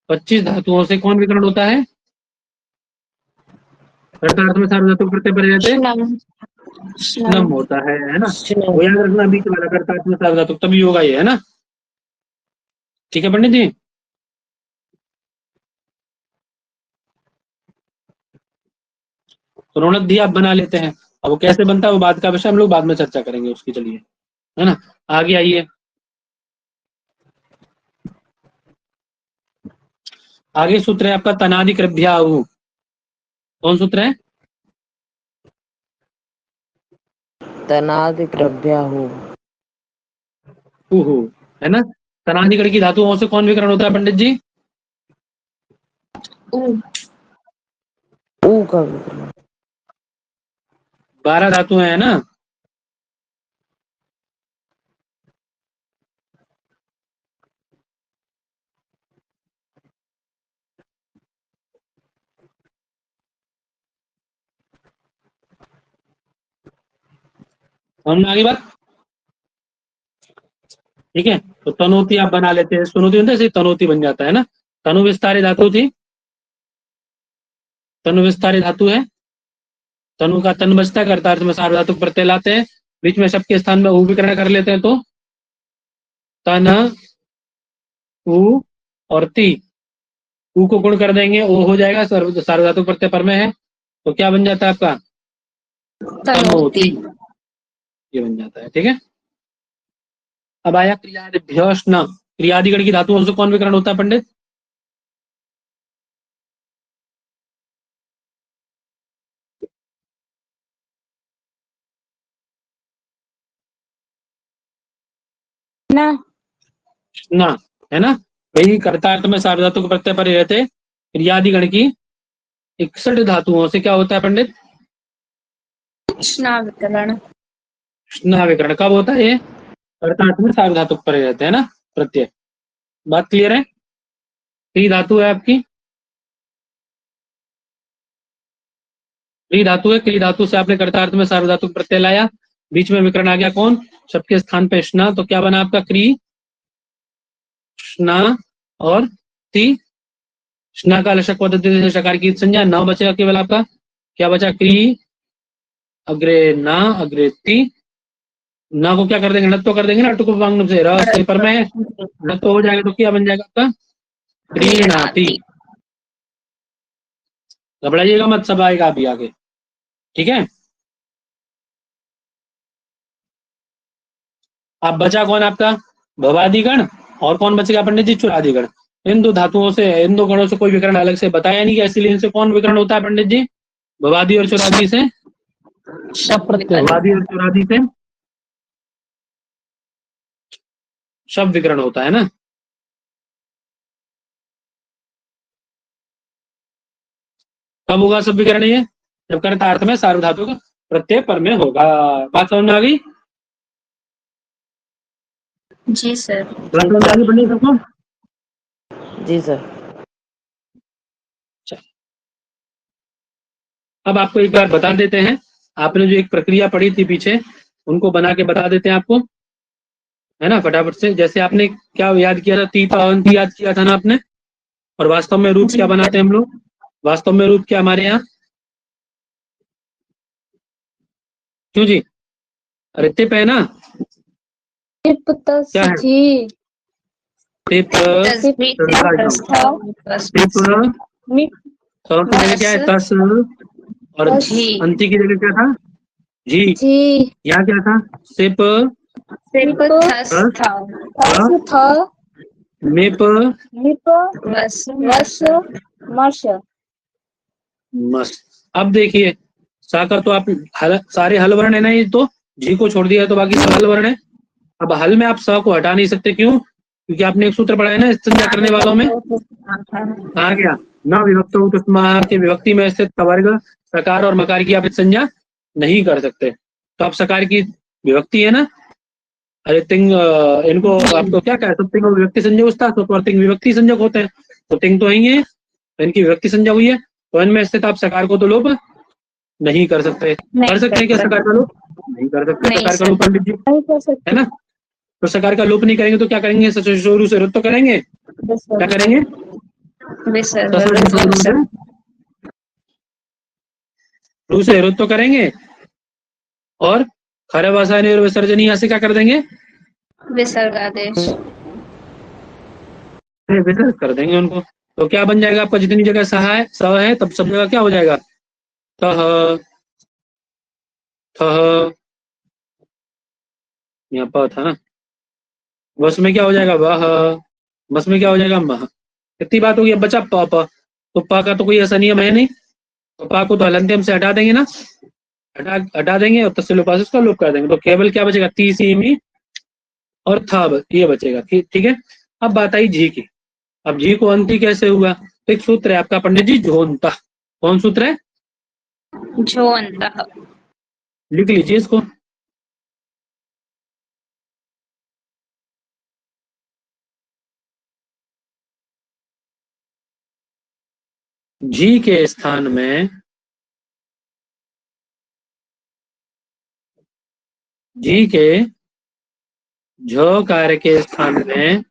25 धातुओं से कौन विकर्ण होता है? कर्तार्थ में सार्वधातुक प्रत्यय परे रहते नम होता है ना। वो याद रखना, बीच वाला कर्तार्थ में सार्वधातुक तभी होगा ये, है ना। ठीक है पंडित जी। रौनक दी आप बना लेते हैं। अब वो कैसे बनता है वो बात का विषय, हम लोग बाद में चर्चा करेंगे उसकी। चलिए, है ना। आगे आइए। आगे सूत्र है आपका तनादिकृभ्याहु। कौन सूत्र है? तनादिकृभ्याहु, उहु, है ना। तनादिगण की धातुओं से कौन विकर्ण होता है पंडित जी? ऊ का विकर्ण। 12 धातुएं हैं ना। हमने आगे बात, ठीक है। तो तनोती आप बना लेते हैं। सुनोती होता है, तनोती बन जाता है ना। तनु विस्तारी धातु थी, तनु विस्तारी धातु है। तनु का तन बचता है, कर्तार्थ में सार्वधातुक प्रत्यय लाते हैं, बीच में शब्द के स्थान में ऊ विकर्ण कर लेते हैं, तो तन ऊ और ती। ऊ को गुण कर देंगे, ओ हो जाएगा, सार्वधातुक प्रत्यय पर में है, तो क्या बन जाता है आपका? तनोती, ये बन जाता है। ठीक है। अब आया क्रियादिभ्यश्न। क्रियादिगण की धातुओं से कौन विकर्ण होता है पंडित? ना, है ना। वही कर्तार्थ में सार्वधातुक प्रत्यय पर रहते क्रियादिगण की 61 धातुओं से क्या होता है पंडित? स्ना विकरण। स्ना विकर्ण कब होता है? ये कर्तार्थ में सार्वधातुक पर रहते हैं ना प्रत्यय। बात क्लियर है? क्री धातु है आपकी, क्री धातु है। क्री धातु से आपने कर्तार्थ में सार्वधातुक प्रत्यय लाया, बीच में विकर्ण आ गया कौन? शब्द के स्थान पे स्ना, तो क्या बना आपका? क्री स्ना और ती। स्ना का लशक पद्धति से शकार की संज्ञा, न बचेगा केवल आपका। क्या बचा? क्री अग्रे ना अग्रे ती। ना को क्या कर देंगे? नत्व कर देंगे ना, टुक वांग से र से पर में नत्व हो जाएगा, तो क्या बन जाएगा आपका? क्रीणाति। घबराइएगा मत, सब आएगा अभी आगे। ठीक है। अब बचा कौन आपका? भवादिगण। और कौन बचेगा पंडित जी? चुरादिगण। इन दो धातुओं से, इन दो गणों से कोई विकर्ण अलग से बताया नहीं गया, इसलिए इनसे कौन विकर्ण होता है पंडित जी? भवादि और चुरादि से। सब प्रत्यय भवादि और चुरादि से शब्द विकर्ण होता है ना। कब होगा सब विकर्ण? ये जब कर्तार्थ में सार्वधातुक प्रत्यय पर में होगा। बात समझ में आ गई? जी सर। बात समझ में आ गई पंडित सबको? जी सर। अब आपको एक बार बता देते हैं, आपने जो एक प्रक्रिया पढ़ी थी पीछे, उनको बना के बता देते हैं आपको, है ना, फटाफट से। जैसे आपने क्या याद किया था? ती पावंती याद किया था ना आपने। और वास्तव में रूप क्या बनाते हैं हम लोग? वास्तव में रूप क्या हमारे यहाँ? क्यों जी? अरे तिप है ना। क्या है? तिप तो की जगह क्या है? तस। और अंति की जगह क्या था? जी। यहाँ क्या था? सिप मिप मस। अब देखिए, सा का तो आप सारे हल वर्ण है ना, ये तो जी को छोड़ दिया तो बाकी सब हल वर्ण है। अब हल में आप स को हटा नहीं सकते, क्यों? क्योंकि आपने एक सूत्र पढ़ा है ना संज्ञा करने वालों में, कहा गया न विभक्त के विभक्ति में स्थित वर्ग सकार और मकार की आप संज्ञा नहीं कर सकते। तो आप सकार की विभक्ति है ना, अरे तिंग इनको आपको क्या कहा, सब तिंग विभक्ति संज्ञक होता है, तिंग विभक्ति संज्ञक होते हैं, तो तिंग तो ही है, तो इनकी विभक्ति संज्ञा हुई है, तो इनमें स्थित आप सकार को तो लोप नहीं कर सकते। कर सकते हैं क्या सकार का लोप? नहीं कर सकते सकार का लोप पंडित जी, है ना। तो सकार का लोप नहीं करेंगे तो क्या करेंगे, शुरू से रुत तो करेंगे, क्या करेंगे, शुरू से रुत तो करेंगे, और खरब आसानी और विसर्जनीय से क्या कर देंगे, विसर्ग आदेश, विसर्ग कर देंगे उनको। तो क्या बन जाएगा आपका, जितनी जगह सहा है स है तब सब जगह क्या हो जाएगा, तह थह, यहाँ पर था ना, वस में क्या हो जाएगा वह, मस में क्या हो जाएगा मह। कितनी बात होगी, अब बचा प प, तो प का तो कोई ऐसा नियम है नहीं, तो पा को तो हलंत्यम से हटा देंगे ना, हटा देंगे और तस्लोपास उसका लोप कर देंगे, तो केवल क्या बचेगा, ती सी मी और था ये बचेगा। ठीक है। अब बात आई जी की। अब जी को अंति कैसे हुआ, तो एक सूत्र है आपका पंडित जी, झोंता। कौन सूत्र है, झोंता, लिख लीजिए इसको। जी के स्थान में, जी के झ कार्य के स्थान में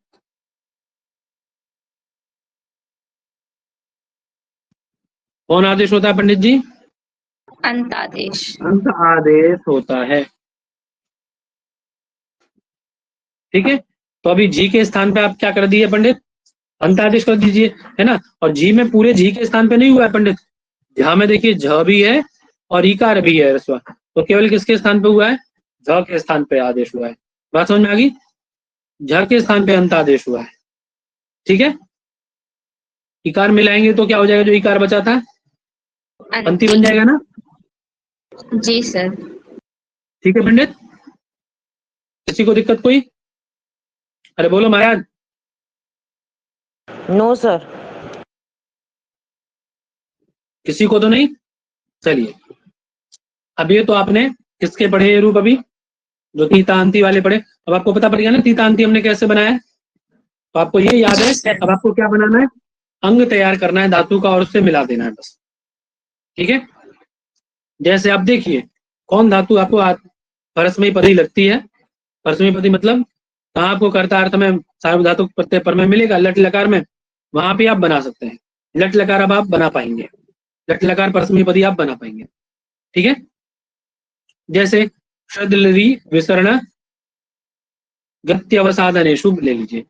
कौन आदेश होता है पंडित जी, अंत आदेश, अंत आदेश होता है। ठीक है। तो अभी जी के स्थान पे आप क्या कर दिए पंडित, अंत आदेश कर दीजिए, है ना। और जी में पूरे जी के स्थान पे नहीं हुआ है पंडित, जहां में देखिए झ भी है और इकार भी है रस्वा, तो केवल किसके स्थान पे हुआ है, झ के स्थान पे आदेश हुआ है। बात समझ में आ गई, झ के स्थान पे अंत आदेश हुआ है। ठीक है। इकार मिलाएंगे तो क्या हो जाएगा, जो इकार बचा था अंति बन जाएगा ना। जी सर। ठीक है पंडित, किसी को दिक्कत कोई, अरे बोलो महाराज। No sir. किसी को तो नहीं, चलिए। अब ये तो आपने किसके पढ़े ये रूप, अभी जो तीतांती वाले पढ़े। अब आपको पता पड़ गया ना तीतांती हमने कैसे बनाया है, तो आपको ये याद है। अब आपको क्या बनाना है, अंग तैयार करना है धातु का और उससे मिला देना है बस। ठीक है। जैसे आप देखिए कौन धातु आपको परस्मयी पदी लगती है, परस्मयी पदी मतलब कहाँ आपको कर्ता अर्थ में सार्वधातुक प्रत्यय पर में मिलेगा, लट लकार में, वहां पे आप बना सकते हैं। लट लकार अब आप बना पाएंगे, लट लकार परस्मयी पदी आप बना पाएंगे। ठीक है। जैसे शदलरी विसर्ण गत्यवसाधनेषु ले लीजिए,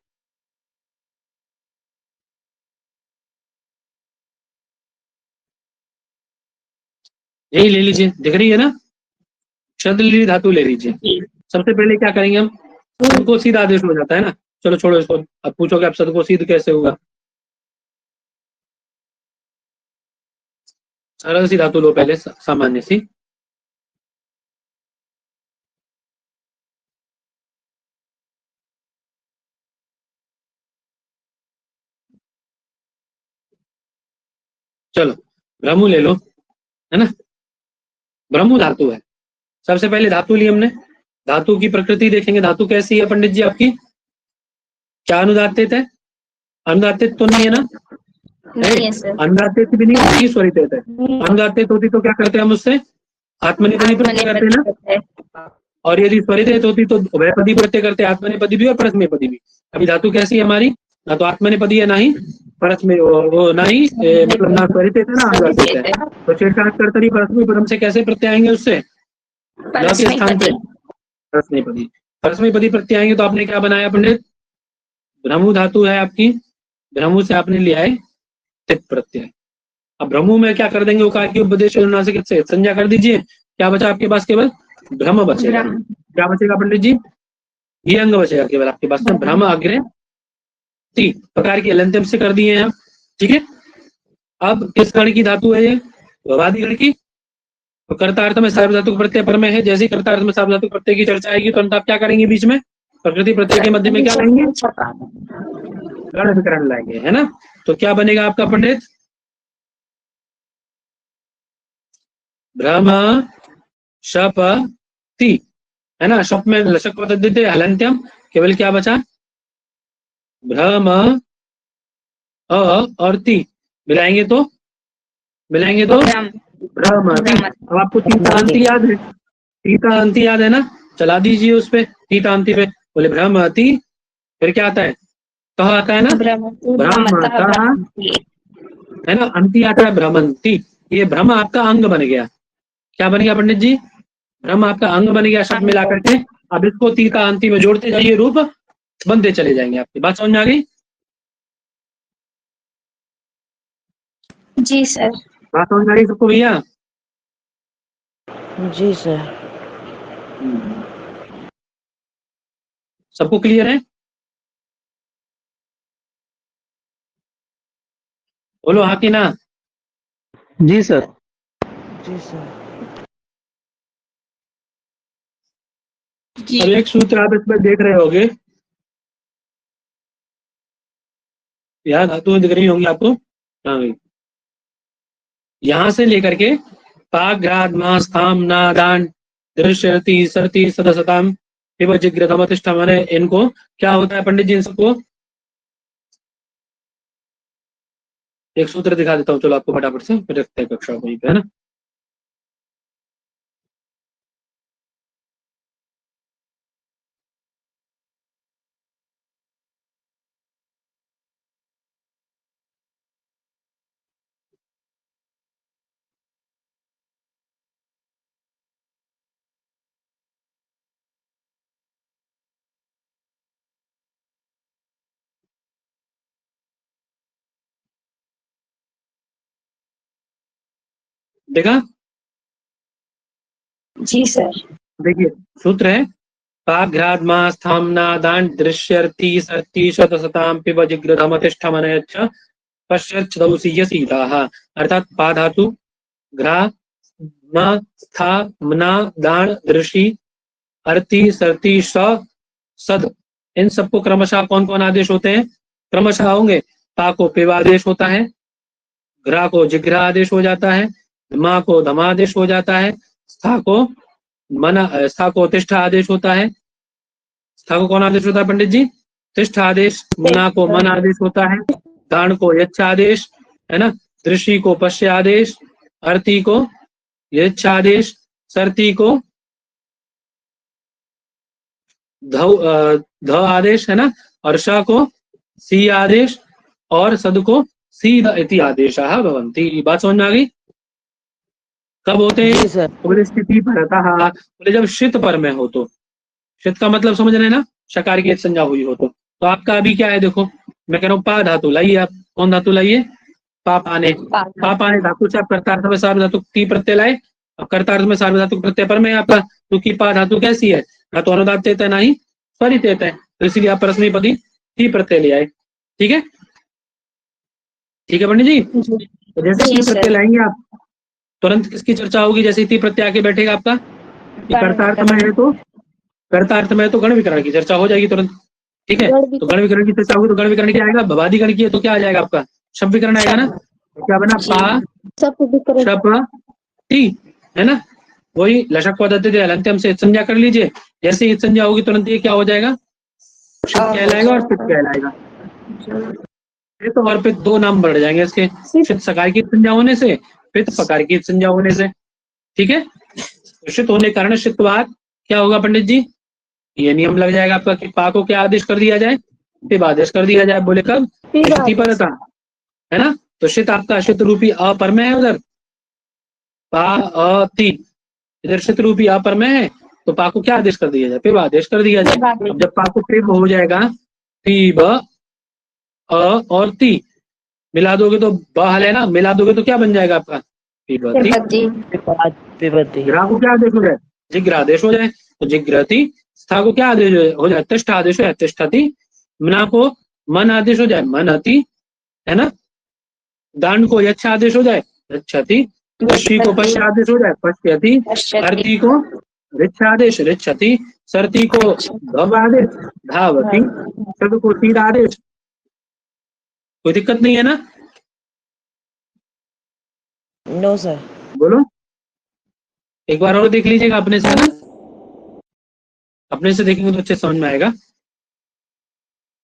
यही ले लीजिए, दिख रही है ना, शदलरी धातु ले लीजिए। सबसे पहले क्या करेंगे हम, सदको सीध आदेश हो जाता है ना, चलो छोड़ो इसको। अब पूछोगे आप सदको सीध कैसे होगा, सरल सी धातु लो पहले, सामान्य सी। चलो ब्रह्मु ले लो, है ना, ब्रह्मु धातु है। सबसे पहले धातु ली हमने, धातु की प्रकृति देखेंगे, धातु कैसी है पंडित जी आपकी, क्या अनुदात्तित है, अनुदात्तित तो नहीं है ना, नहीं है सर, अनुदात्तित भी नहीं होती, स्वरित है। अनुदात्तित होती तो क्या करते हैं हम उससे, आत्मनेपदी प्रत्यय करते हैं ना, और यदि स्वरित होती तो उभयपदी प्रत्यय करते हैं, आत्मनेपदी भी और परस्मयपदी भी। अभी धातु कैसी है हमारी, ना तो आत्मनेपदी है ना ही परस्मय, वो ना ही मतलब ना स्वरित है ना अनुदात्तित है। तो चेष्टा कर्तरी परस्मय परम से कैसे प्रत्यय आएंगे, उससे के स्थान पे परस्मयपदी, परस्मयपदी प्रत्यय आएंगे। तो आपने क्या बनाया पंडित, ब्रह्मु धातु है आपकी, ब्रह्मु से आपने लिया है तित प्रत्यय। अब ब्रह्मु में क्या कर देंगे, उकार की उपदेश अनुनासिक से संज्ञा कर दीजिए, क्या बचा आपके पास, केवल ब्रह्म बचेगा। क्या बचेगा पंडित जी, ये अंग बचेगा केवल आपके पास में, ब्रह्म अग्रे ती प्रकार की अलंत्यम से कर दिए हैं आप। ठीक है। अब किस गण की धातु है ये, भवादि गण की, तो कर्तार्थ में सार्वधातुक प्रत्यय पर में है। जैसे ही कर्तार्थ में सार्वधातुक प्रत्यय की चर्चा आएगी तो आप क्या करेंगे, बीच में प्रकृति प्रत्यय के मध्य में क्या लाएंगे? गण विकरण लाएंगे, है ना। तो क्या बनेगा आपका पंडित? भ्रम शप ती, है ना। शप में लशक पद्धति हलंत्यम, केवल क्या बचा? भ्रम अ और ती मिलाएंगे तो भ्रम। अब आपको तीतांति याद है? तीतांति याद है ना? चला दीजिए उस पे, तीतांति पे। बोले भ्रमति, फिर क्या आता है? कह आता है ना, भ्रमतः, है ना। अंति आता है भ्रमंती। ये भ्रम आपका अंग बन गया। क्या बन गया पंडित जी? भ्रम आपका अंग बन गया शब्द मिला करके। अब इसको तीता अंति में जोड़ते जाइए, रूप बनते चले जाएंगे। आपकी बात समझ में आ गई? जी सर। बात समझ में आ गई सबको भैया? जी सर। सबको क्लियर है? बोलो हाँ कि ना? जी सर। जी सर। जी अब एक सूत्र आप इसमें देख रहे होगे, यहाँ धातुएं दिख रही होंगी आपको। हाँ भाई, यहां से लेकर के पाक घ्राद मास थाम ना दान दृश्यति सरति सदसताम जिग्रतमतिष्ठा, माने इनको क्या होता है पंडित जी? इन सबको एक सूत्र दिखा देता हूँ, चलो आपको फटाफट से, फिर रखते हैं कक्षा वहीं पे, है ना। देखा? जी सर। देखिए सूत्र है पाक घ्राद मास थाम ना दान दृश्यति सरति शतसताम पिब जिग्रतमतिष्ठा मनयच्च पश्यच्छदौसीयसीताः। अर्थात पा धातु, घ्रा, म, स्था, मना, दान, दृषि, अर्ति, सर्ति, श, सद, इन सबको क्रमशः कौन कौन आदेश होते हैं? क्रमशः होंगे। पा को पिव आदेश होता है, घ्रा को जिग्रा आदेश हो जाता है, मा को धमा आदेश हो जाता है, स्था को तिष्ठा आदेश होता है। स्था को कौन आदेश होता है पंडित जी? तिष्ठा आदेश। मना को मन आदेश होता है, दान को यच्छ आदेश, है ना। दृष्टि को पश्य आदेश, अर्ति को यच्छ आदेश, सर्ति को ध आदेश, है ना, और श को सी आदेश, और सद को सीध इति आदेशाः भवन्ति। बात समझ में आ गई? कब होते हैं? जी सर। बोले स्थिति परतः, बोले जब शित पर में हो तो। शित का मतलब समझ रहे हैं ना? शकार की संज्ञा हुई हो तो आपका अभी क्या है? देखो मैं कह रहा हूँ पा धातु लाइए। आप कौन धातु लाइए? पापाने। पापाने धातु से आप कर्तार्थ में सार्वधातुक धातु टी प्रत्यय लाए। अब कर्तार्थ में सार्वधातुक प्रत्यय पर में आपका, क्योंकि पा धातु कैसी है? ना तो अनुदात है ना ही स्वरित है, तो इसीलिए आप परस्मैपदी टी प्रत्यय ले आए। ठीक है? ठीक है पंडित जी? तो जैसे टी प्रत्यय लाएंगे आप, तुरंत किसकी चर्चा होगी? जैसे टी प्रत्यय आके बैठेगा आपका, कर्तार्थ में है तो कर्तार्थ में तो गण विकरण की चर्चा हो जाएगी तुरंत। ठीक है? तो गण विकरण की चर्चा होगी तो गण विकरण क्या आएगा? भवादि गण की है तो क्या आ जाएगा आपका? शब्द विकरण आएगा ना। क्या बना? पा शप टी, है ना। वही लशक पद्धति हलंत्यम से संज्ञा कर लीजिए। जैसे ही संज्ञा होगी तुरंत ये क्या हो जाएगा? शित कहलाएगा और पित कहलाएगा। पित और पित दो नाम बढ़ जाएंगे इसके, शित सकार की संज्ञा होने से, पित पकार की संज्ञा होने से। ठीक है? शित होने के कारण शित्वाद क्या होगा पंडित जी? ये नियम लग जाएगा आपका कि पा को क्या आदेश कर दिया जाए? पिब आदेश कर दिया जाए। बोले कब? स्थिति परता, है ना। तो शित आपका शित रूपी अपर में है, उधर पा अ ती, इधर शित रूपी अपर में है, तो पा को क्या आदेश कर दिया जाए? पिब आदेश कर दिया जाए। अब जब पा को पिब हो जाएगा, पिब अ और ती मिला दोगे तो बहल है ना, मिला दोगे तो क्या बन जाएगा आपका? पिबती। ग्रा को क्या आदेश हो जाए? जिग्र आदेश हो जाए। तो जिग्रति। स्था को क्या आदेश हो जाए? तिष्ठ आदेश हो जाए, तिष्ठति। मना को मन आदेश हो जाए, मनति, है ना। दान को यच्छ आदेश हो जाए, यच्छति। दृष्टि को पश्य आदेश हो जाए, पश्यति। अर्ति को ऋच्छ आदेश, ऋच्छति। सर्ती को भव आदेश, धावती शब्द को तीर आदेश। कोई दिक्कत नहीं है ना? No sir. बोलो एक बार और देख लीजिएगा अपने से, है ना? अपने से देखेंगे तो अच्छे समझ में आएगा।